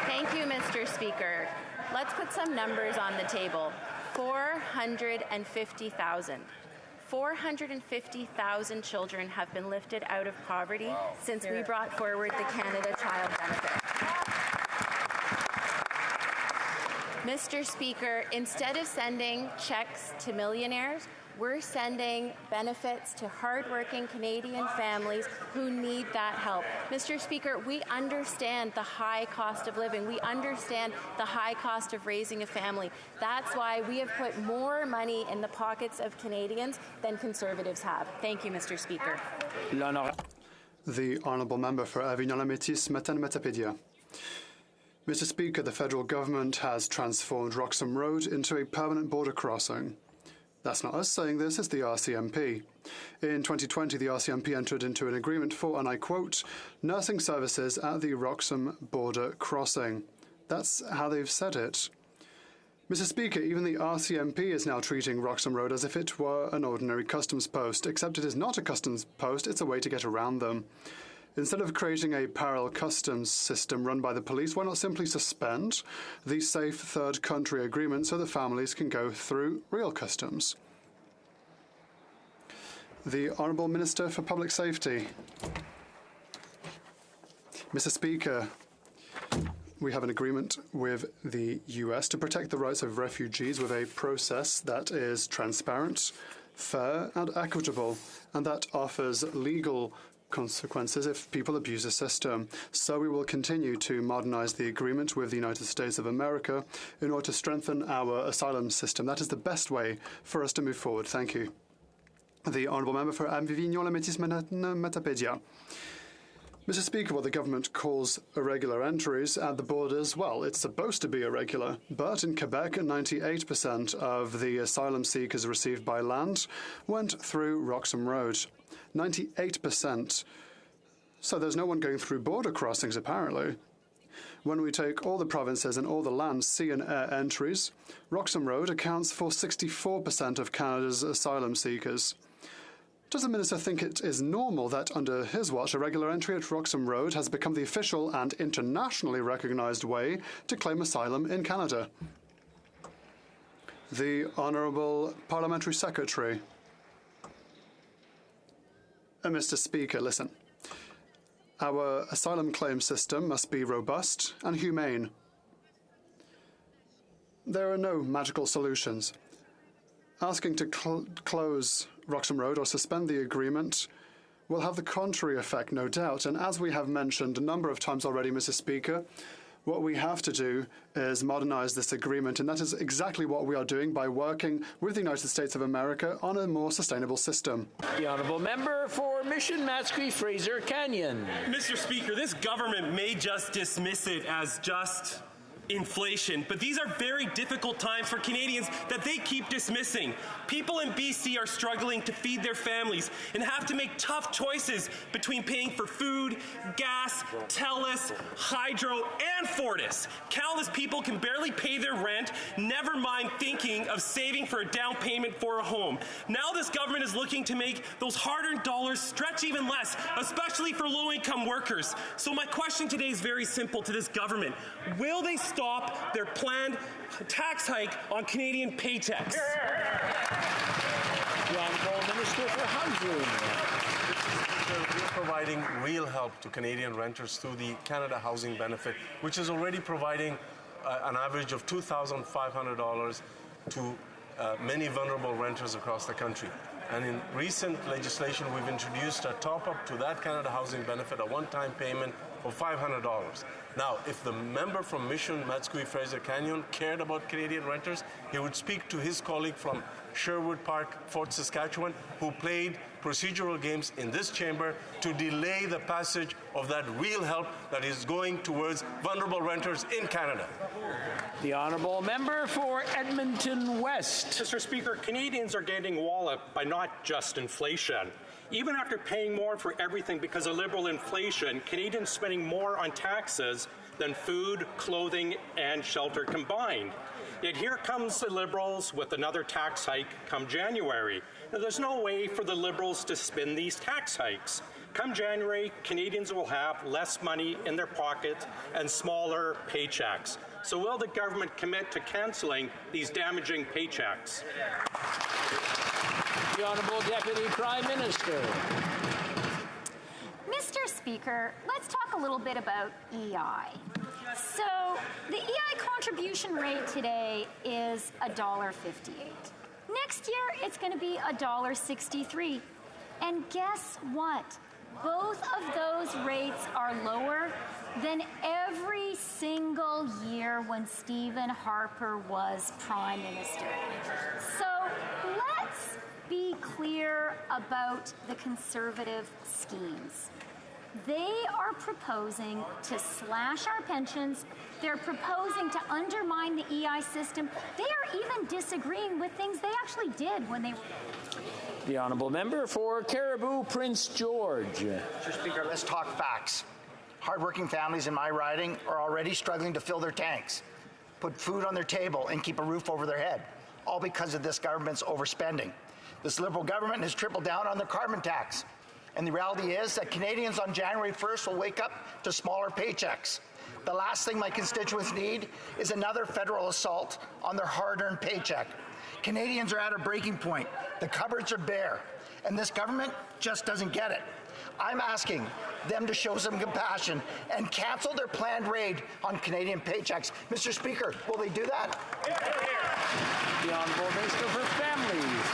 Thank you, Mr. Speaker. Let's put some numbers on the table. 450,000. 450,000 children have been lifted out of poverty since we brought forward the Canada Child Benefit. Mr. Speaker, instead of sending checks to millionaires, we're sending benefits to hardworking Canadian families who need that help. Mr. Speaker, we understand the high cost of living. We understand the high cost of raising a family. That's why we have put more money in the pockets of Canadians than Conservatives have. Thank you, Mr. Speaker. The Honourable Member for Avignon-la-Métis, Matane-Matapédia. Mr. Speaker, the federal government has transformed Roxham Road into a permanent border crossing. That's not us saying this, it's the RCMP. In 2020, the RCMP entered into an agreement for, and I quote, nursing services at the Roxham border crossing. That's how they've said it. Mr. Speaker, even the RCMP is now treating Roxham Road as if it were an ordinary customs post, except it is not a customs post, it's a way to get around them. Instead of creating a parallel customs system run by the police, why not simply suspend the safe third country agreement so the families can go through real customs? The Honourable Minister for Public Safety. Mr. Speaker, we have an agreement with the US to protect the rights of refugees with a process that is transparent, fair and equitable, and that offers legal consequences if people abuse the system. So we will continue to modernize the agreement with the United States of America in order to strengthen our asylum system. That is the best way for us to move forward. Thank you. The Honourable Member for Avignon-la-Métis Matapédia. Mr. Speaker, what the government calls irregular entries at the borders, well, it's supposed to be irregular. But in Quebec, 98% of the asylum seekers received by land went through Roxham Road. 98%. So there's no one going through border crossings, apparently. When we take all the provinces and all the land, sea and air entries, Roxham Road accounts for 64% of Canada's asylum seekers. Does the Minister think it is normal that under his watch a regular entry at Roxham Road has become the official and internationally recognised way to claim asylum in Canada? The Honourable Parliamentary Secretary. Mr. Speaker, listen. Our asylum claim system must be robust and humane. There are no magical solutions. Asking to close Roxham Road or suspend the agreement will have the contrary effect, no doubt. And as we have mentioned a number of times already, Mr. Speaker, what we have to do is modernise this agreement, and that is exactly what we are doing by working with the United States of America on a more sustainable system. The Honourable Member for Mission Matsqui Fraser Canyon. Mr. Speaker, this government may just dismiss it as just inflation, but these are very difficult times for Canadians that they keep dismissing. People in BC are struggling to feed their families and have to make tough choices between paying for food, gas, TELUS, Hydro, and Fortis. Countless people can barely pay their rent, never mind thinking of saving for a down payment for a home. Now this government is looking to make those hard-earned dollars stretch even less, especially for low-income workers. So my question today is very simple to this government. Will they stop their planned tax hike on Canadian paychecks? The Honourable Minister for Housing. We're providing real help to Canadian renters through the Canada Housing Benefit, which is already providing an average of $2,500 to many vulnerable renters across the country. And in recent legislation, we've introduced a top-up to that Canada Housing Benefit, a one-time payment of $500. Now, if the member from Mission Matsqui Fraser Canyon cared about Canadian renters, he would speak to his colleague from Sherwood Park, Fort Saskatchewan, who played procedural games in this chamber to delay the passage of that real help that is going towards vulnerable renters in Canada. The Honourable Member for Edmonton West. Mr. Speaker, Canadians are getting walloped by not just inflation. Even after paying more for everything because of liberal inflation, Canadians spending more on taxes than food, clothing, and shelter combined. Yet here comes the Liberals with another tax hike come January. Now, there's no way for the Liberals to spin these tax hikes. Come January, Canadians will have less money in their pockets and smaller paychecks. So will the government commit to cancelling these damaging paychecks? The Honourable Deputy Prime Minister. Mr. Speaker, let's talk a little bit about EI. So the EI contribution rate today is $1.58. Next year, it's going to be $1.63. And guess what? Both of those rates are lower than every single year when Stephen Harper was Prime Minister. So let's be clear about the Conservative schemes. They are proposing to slash our pensions. They're proposing to undermine the EI system. They are even disagreeing with things they actually did when they were... The Honourable Member for Caribou Prince George. Mr. Speaker, let's talk facts. Hardworking families in my riding are already struggling to fill their tanks, put food on their table, and keep a roof over their head, all because of this government's overspending. This Liberal government has tripled down on the carbon tax. And the reality is that Canadians on January 1st will wake up to smaller paychecks. The last thing my constituents need is another federal assault on their hard-earned paycheck. Canadians are at a breaking point. The cupboards are bare, and this government just doesn't get it. I'm asking them to show some compassion and cancel their planned raid on Canadian paychecks. Mr. Speaker, will they do that? The Honourable Minister for Families.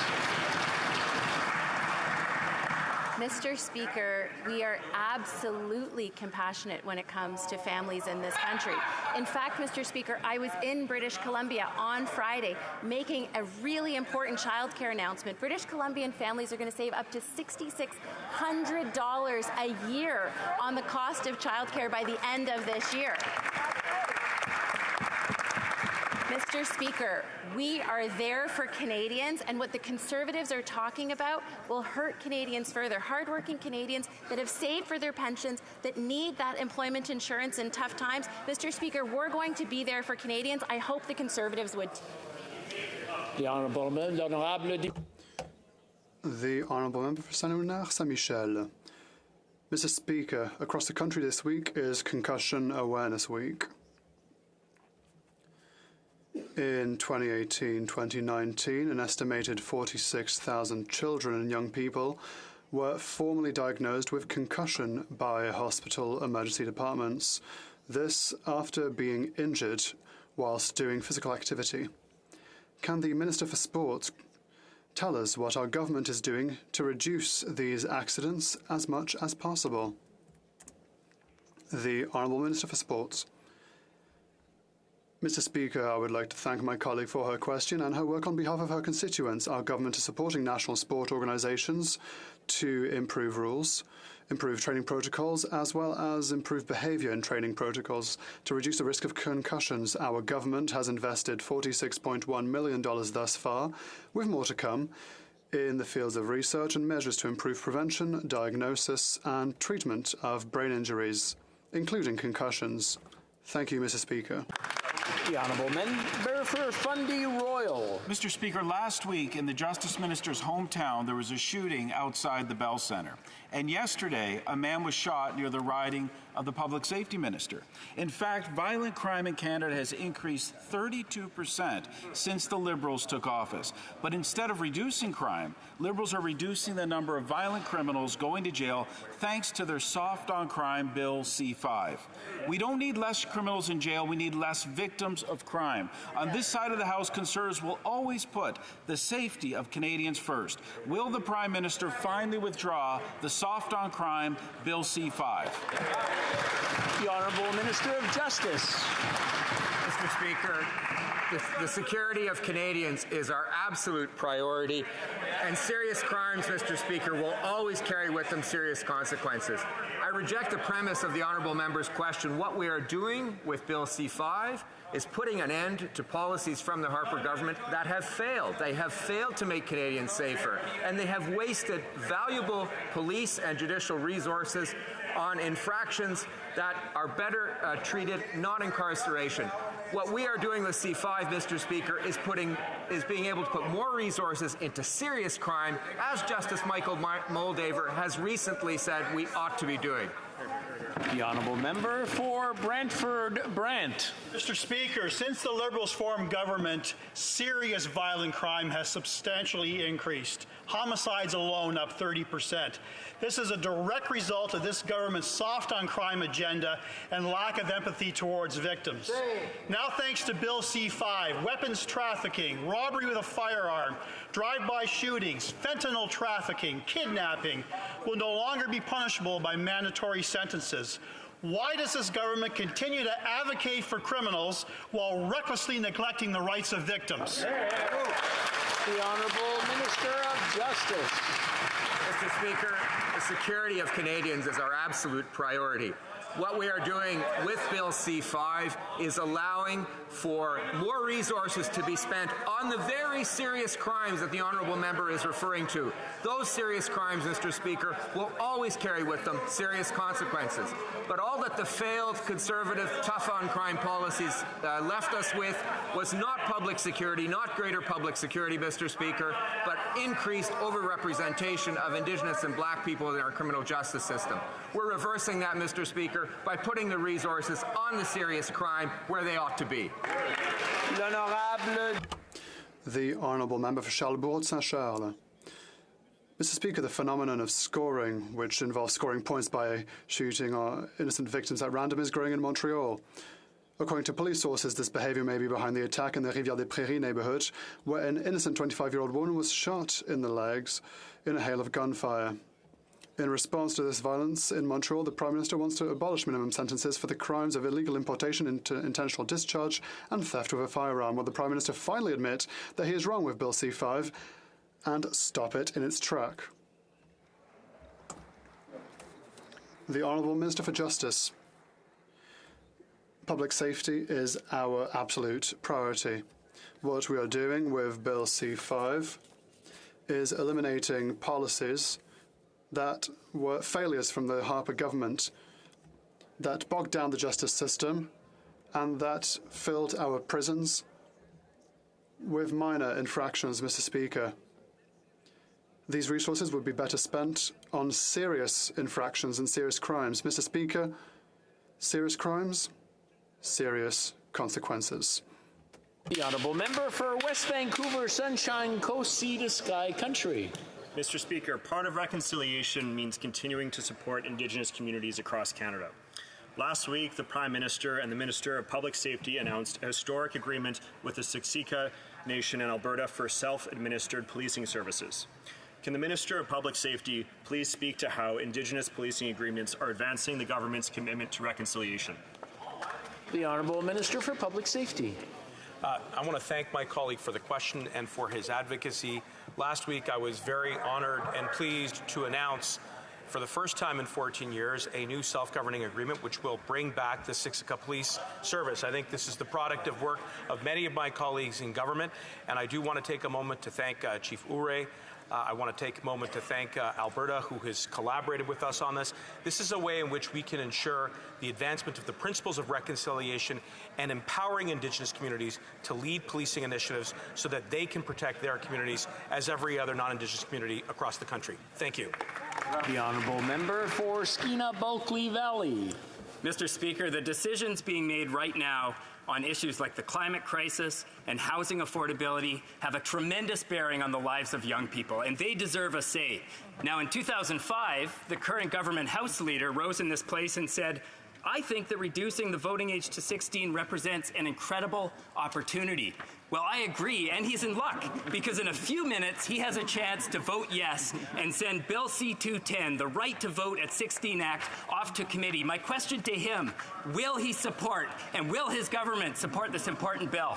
Mr. Speaker, we are absolutely compassionate when it comes to families in this country. In fact, Mr. Speaker, I was in British Columbia on Friday making a really important childcare announcement. British Columbian families are going to save up to $6,600 a year on the cost of childcare by the end of this year. Mr. Mr. Speaker, we are there for Canadians, and what the Conservatives are talking about will hurt Canadians further. Hardworking Canadians that have saved for their pensions, that need that employment insurance in tough times. Mr. Speaker, we're going to be there for Canadians. I hope the Conservatives would. The Honourable Member for Saint-Michel. Mr. Speaker, across the country this week is Concussion Awareness Week. In 2018-2019, an estimated 46,000 children and young people were formally diagnosed with concussion by hospital emergency departments. This after being injured whilst doing physical activity. Can the Minister for Sport tell us what our government is doing to reduce these accidents as much as possible? The Honourable Minister for Sports. Mr. Speaker, I would like to thank my colleague for her question and her work on behalf of her constituents. Our government is supporting national sport organisations to improve rules, improve training protocols, as well as improve behaviour in training protocols to reduce the risk of concussions. Our government has invested $46.1 million thus far, with more to come, in the fields of research and measures to improve prevention, diagnosis and treatment of brain injuries, including concussions. Thank you, Mr. Speaker. The Honourable Member for Fundy Royal. Mr. Speaker, last week in the Justice Minister's hometown, there was a shooting outside the Bell Centre. And yesterday, a man was shot near the riding of the Public Safety Minister. In fact, violent crime in Canada has increased 32% since the Liberals took office. But instead of reducing crime, Liberals are reducing the number of violent criminals going to jail thanks to their soft on crime Bill C-5. We don't need less criminals in jail, we need less victims of crime. On this side of the House, Conservatives will always put the safety of Canadians first. Will the Prime Minister finally withdraw the soft on crime Bill C-5? The Honourable Minister of Justice. Mr. Speaker, the security of Canadians is our absolute priority, and serious crimes, Mr. Speaker, will always carry with them serious consequences. I reject the premise of the honourable member's question. What we are doing with Bill C-5 is putting an end to policies from the Harper government that have failed. They have failed to make Canadians safer, and they have wasted valuable police and judicial resources on infractions that are better treated, not incarceration. What we are doing with C-5, Mr. Speaker, is being able to put more resources into serious crime, as Justice Michael Moldaver has recently said we ought to be doing. The Honourable Member for Brantford-Brant. Mr. Speaker, since the Liberals formed government, serious violent crime has substantially increased. Homicides alone up 30%. This is a direct result of this government's soft-on-crime agenda and lack of empathy towards victims. Now, thanks to Bill C-5, weapons trafficking, robbery with a firearm, drive-by shootings, fentanyl trafficking, kidnapping will no longer be punishable by mandatory sentences. Why does this government continue to advocate for criminals while recklessly neglecting the rights of victims? The Honourable Minister of Justice. Mr. Speaker, the security of Canadians is our absolute priority. What we are doing with Bill C-5 is allowing for more resources to be spent on the very serious crimes that the honourable member is referring to. Those serious crimes, Mr. Speaker, will always carry with them serious consequences. But all that the failed Conservative tough-on-crime policies left us with was not public security, not greater public security, Mr. Speaker, but increased overrepresentation of Indigenous and Black people in our criminal justice system. We're reversing that, Mr. Speaker, by putting the resources on the serious crime where they ought to be. The Honourable Member for Charlesbourg-Saint-Charles. Mr. Speaker, the phenomenon of scoring, which involves scoring points by shooting innocent victims at random, is growing in Montreal. According to police sources, this behaviour may be behind the attack in the Rivière-des-Prairies neighbourhood, where an innocent 25-year-old woman was shot in the legs in a hail of gunfire. In response to this violence in Montreal, the Prime Minister wants to abolish minimum sentences for the crimes of illegal importation, intentional discharge and theft of a firearm. Will the Prime Minister finally admit that he is wrong with Bill C-5 and stop it in its track? The Honourable Minister for Justice. Public safety is our absolute priority. What we are doing with Bill C5 is eliminating policies that were failures from the Harper government that bogged down the justice system and that filled our prisons with minor infractions, Mr. Speaker. These resources would be better spent on serious infractions and serious crimes. Mr. Speaker, serious crimes, serious consequences. The honourable member for West Vancouver, Sunshine Coast, Sea to Sky Country. Mr. Speaker, part of reconciliation means continuing to support Indigenous communities across Canada. Last week, the Prime Minister and the Minister of Public Safety announced a historic agreement with the Siksika Nation in Alberta for self-administered policing services. Can the Minister of Public Safety please speak to how Indigenous policing agreements are advancing the government's commitment to reconciliation? The Honourable Minister for Public Safety. I want to thank my colleague for the question and for his advocacy. Last week, I was very honored and pleased to announce for the first time in 14 years, a new self-governing agreement which will bring back the Siksika Police Service. I think this is the product of work of many of my colleagues in government, and I do want to take a moment to thank Chief Ure. I want to take a moment to thank Alberta, who has collaborated with us on this. This is a way in which we can ensure the advancement of the principles of reconciliation and empowering Indigenous communities to lead policing initiatives so that they can protect their communities as every other non-Indigenous community across the country. Thank you. The honourable member for Skeena-Bulkley Valley. Mr. Speaker, the decisions being made right now on issues like the climate crisis and housing affordability have a tremendous bearing on the lives of young people, and they deserve a say. Now, in 2005, the current government House leader rose in this place and said, "I think that reducing the voting age to 16 represents an incredible opportunity." Well, I agree, and he's in luck, because in a few minutes, he has a chance to vote yes and send Bill C-210, the Right to Vote at 16 Act, off to committee. My question to him, will he support, and will his government support this important bill?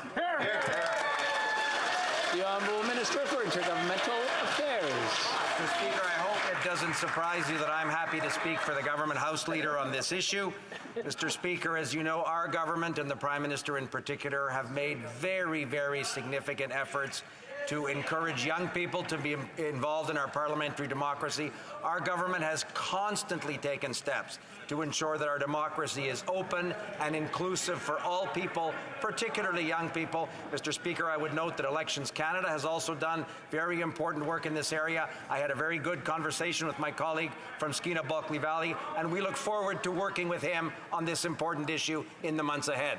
The Honourable Minister for Intergovernmental Affairs. Mr. Speaker, I hope it doesn't surprise you that I'm happy to speak for the government House Leader on this issue. Mr. Speaker, as you know, our government and the Prime Minister in particular have made very, very significant efforts to encourage young people to be involved in our parliamentary democracy. Our government has constantly taken steps to ensure that our democracy is open and inclusive for all people, particularly young people. Mr. Speaker, I would note that Elections Canada has also done very important work in this area. I had a very good conversation with my colleague from Skeena-Bulkley Valley, and we look forward to working with him on this important issue in the months ahead.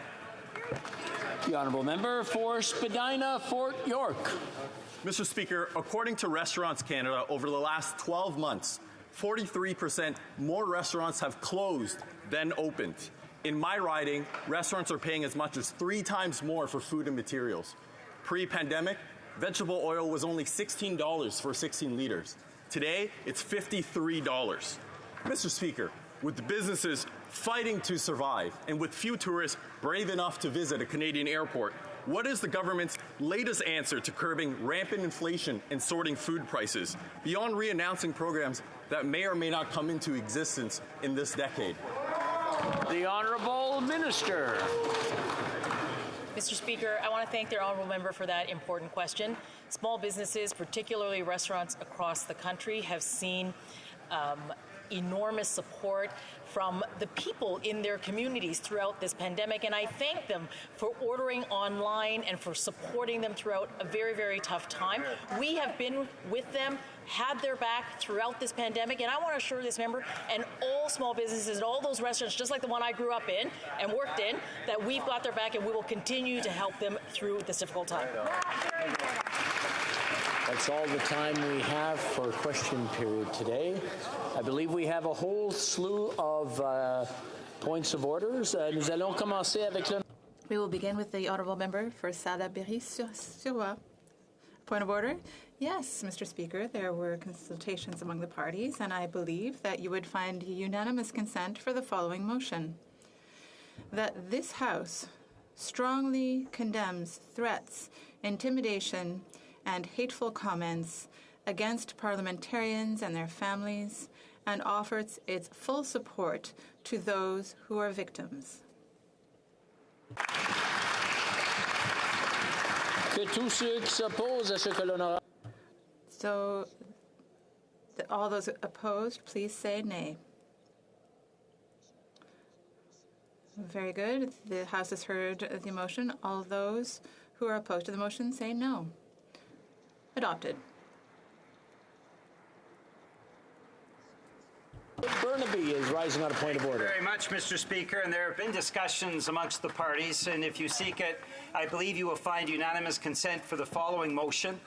The honourable member for Spadina, Fort York. Mr. Speaker, according to Restaurants Canada, over the last 12 months, 43% more restaurants have closed than opened. In my riding, restaurants are paying as much as 3 times more for food and materials. Pre-pandemic, vegetable oil was only $16 for 16 liters. Today, it's $53. Mr. Speaker, with the businesses fighting to survive and with few tourists brave enough to visit a Canadian airport, what is the government's latest answer to curbing rampant inflation and soaring food prices, beyond re-announcing programs that may or may not come into existence in this decade? The Honourable Minister. Mr. Speaker, I want to thank the honourable member for that important question. Small businesses, particularly restaurants across the country, have seen enormous support from the people in their communities throughout this pandemic, and I thank them for ordering online and for supporting them throughout a very, very tough time. We have been with them, had their back throughout this pandemic, and I want to assure this member and all small businesses and all those restaurants, just like the one I grew up in and worked in, that we've got their back and we will continue to help them through this difficult time. That's all the time we have for question period today. I believe we have a whole slew of points of orders. Nous allons commencer avec le... We will begin with the honourable member for Salaberry-sur-Loire. Point of order. Yes, Mr. Speaker, there were consultations among the parties, and I believe that you would find unanimous consent for the following motion. That this House strongly condemns threats, intimidation, and hateful comments against parliamentarians and their families, and offers its full support to those who are victims. Que tous ceux qui s'opposent à ce que l'honorable... So, all those opposed, please say nay. Very good. The House has heard the motion. All those who are opposed to the motion say no. Adopted. Burnaby is rising on a point of order. Very much, Mr. Speaker, and there have been discussions amongst the parties, and if you seek it, I believe you will find unanimous consent for the following motion: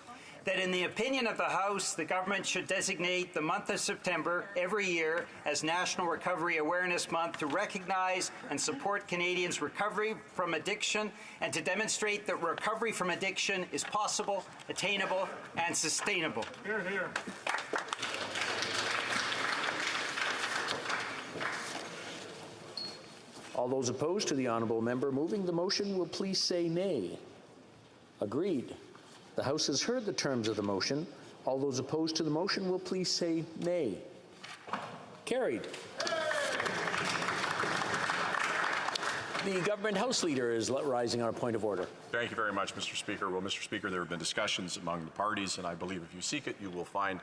that in the opinion of the House, the government should designate the month of September every year as National Recovery Awareness Month to recognize and support Canadians' recovery from addiction and to demonstrate that recovery from addiction is possible, attainable, and sustainable. Hear, hear. All those opposed to the honourable member moving the motion will please say nay. Agreed. The House has heard the terms of the motion. All those opposed to the motion will please say nay. Carried. The Government House Leader is rising on a point of order. Thank you very much, Mr. Speaker. Well, Mr. Speaker, there have been discussions among the parties, and I believe if you seek it, you will find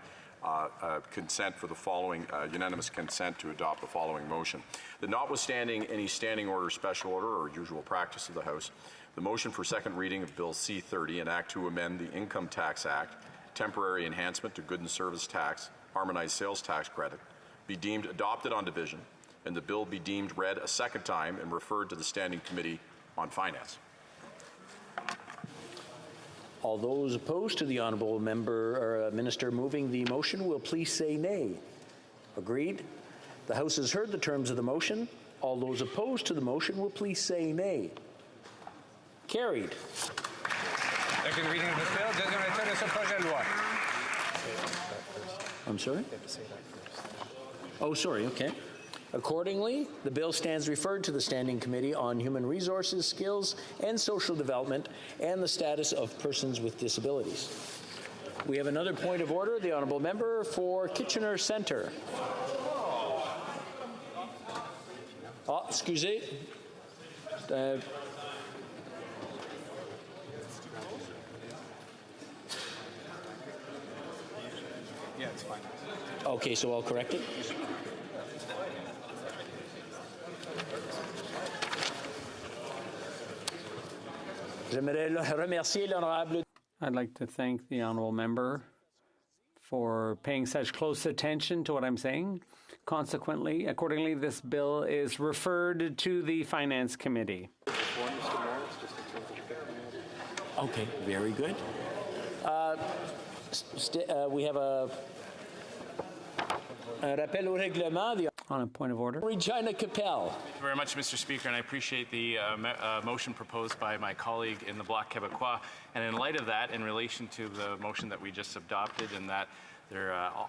consent for the following, unanimous consent to adopt the following motion. That notwithstanding any standing order, special order, or usual practice of the House, the motion for second reading of Bill C-30, an act to amend the Income Tax Act, temporary enhancement to good and service tax, harmonized sales tax credit, be deemed adopted on division, and the bill be deemed read a second time and referred to the Standing Committee on Finance. All those opposed to the honourable member or minister moving the motion will please say nay. Agreed. The House has heard the terms of the motion. All those opposed to the motion will please say nay. Carried. Second reading of this bill. Deuxième lecture de ce projet de loi. I'm sorry? Oh, sorry. Okay. Accordingly, the bill stands referred to the Standing Committee on Human Resources, Skills and Social Development and the Status of Persons with Disabilities. We have another point of order. The honourable member for Kitchener Centre. Oh, excusez. Yeah, it's fine. Okay, so I'll correct it. I'd like to thank the honourable member for paying such close attention to what I'm saying. Consequently, accordingly, this bill is referred to the Finance Committee. Okay, very good. We have a rappel au règlement. On a point of order. Regina Capel. Thank you very much, Mr. Speaker, and I appreciate the motion proposed by my colleague in the Bloc Québécois. And in light of that, in relation to the motion that we just adopted, and that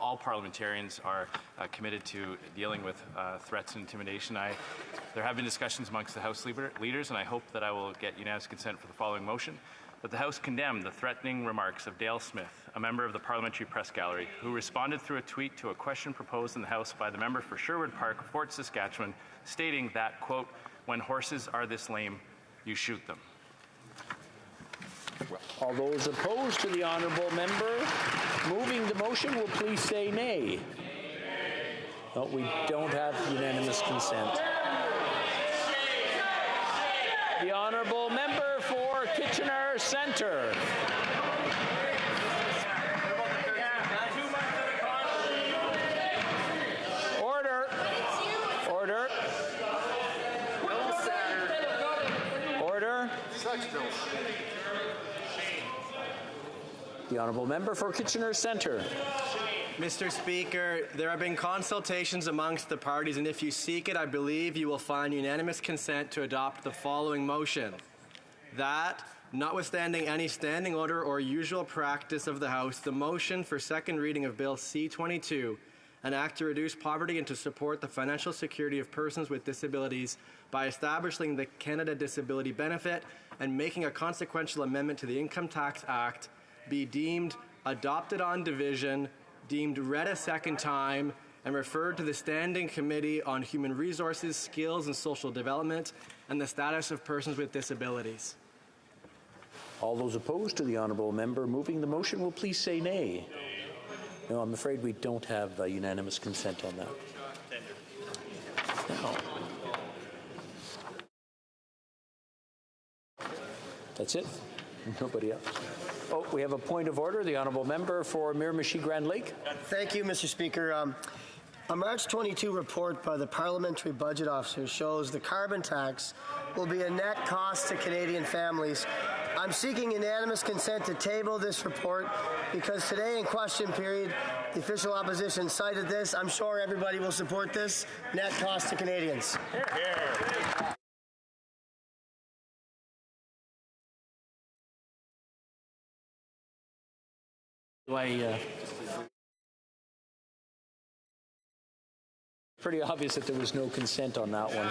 all parliamentarians are committed to dealing with threats and intimidation, there have been discussions amongst the House leaders, and I hope that I will get unanimous consent for the following motion. That the House condemn the threatening remarks of Dale Smith, a member of the Parliamentary Press Gallery, who responded through a tweet to a question proposed in the House by the member for Sherwood Park, Fort Saskatchewan, stating that, quote, "When horses are this lame, you shoot them." All those opposed to the honourable member moving the motion will please say nay. No, we don't have unanimous consent. The honourable member for Kitchener Centre. Order. Order. Order. The honourable member for Kitchener Centre. Mr. Speaker, there have been consultations amongst the parties, and if you seek it, I believe you will find unanimous consent to adopt the following motion. That, notwithstanding any standing order or usual practice of the House, the motion for second reading of Bill C-22, an act to reduce poverty and to support the financial security of persons with disabilities by establishing the Canada Disability Benefit and making a consequential amendment to the Income Tax Act, be deemed adopted on division, deemed read a second time, and referred to the Standing Committee on Human Resources, Skills and Social Development and the Status of Persons with Disabilities. All those opposed to the honourable member moving the motion will please say nay. No, I'm afraid we don't have unanimous consent on that. No. That's it? Nobody else? Oh, we have a point of order. The honourable member for Miramichi Grand Lake. Thank you, Mr. Speaker. A March 22 report by the Parliamentary Budget Officer shows the carbon tax will be a net cost to Canadian families. I'm seeking unanimous consent to table this report because today in question period, the official opposition cited this. I'm sure everybody will support this net cost to Canadians. Pretty obvious that there was no consent on that one.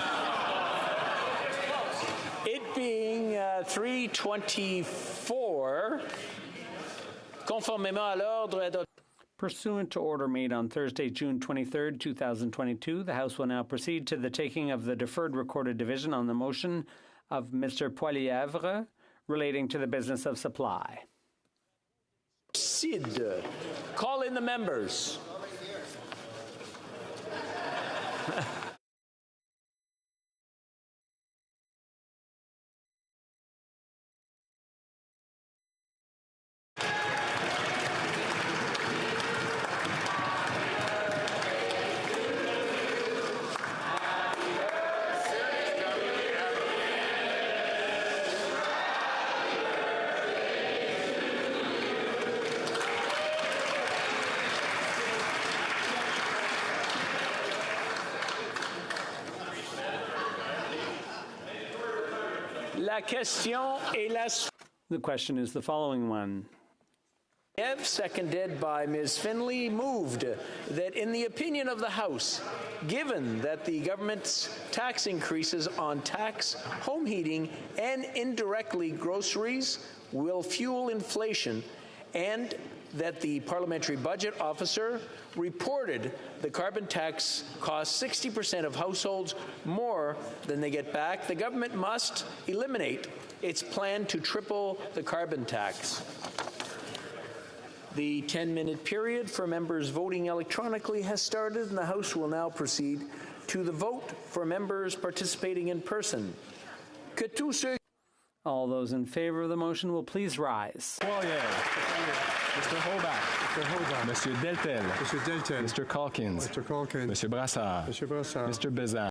It being 3:24, conformément à l'ordre. Pursuant to order made on Thursday, June 23, 2022, the House will now proceed to the taking of the deferred recorded division on the motion of Mr. Poilievre relating to the business of supply. Sid, call in the members. La question est la. The question is the following one. Seconded by Ms. Finley, moved that in the opinion of the House, given that the government's tax increases on tax, home heating, and indirectly groceries will fuel inflation, and that the Parliamentary Budget Officer reported the carbon tax costs 60% of households more than they get back, the government must eliminate its plan to triple the carbon tax. The 10-minute period for members voting electronically has started, and the House will now proceed to the vote for members participating in person. All those in favor of the motion will please rise. Mr. Hoback. Mr. Hoback. Monsieur Deltel. Monsieur Deltel. Mr. Calkins. Mr. Calkins. Monsieur Brassard. Monsieur Brassard. Mr. Bézard.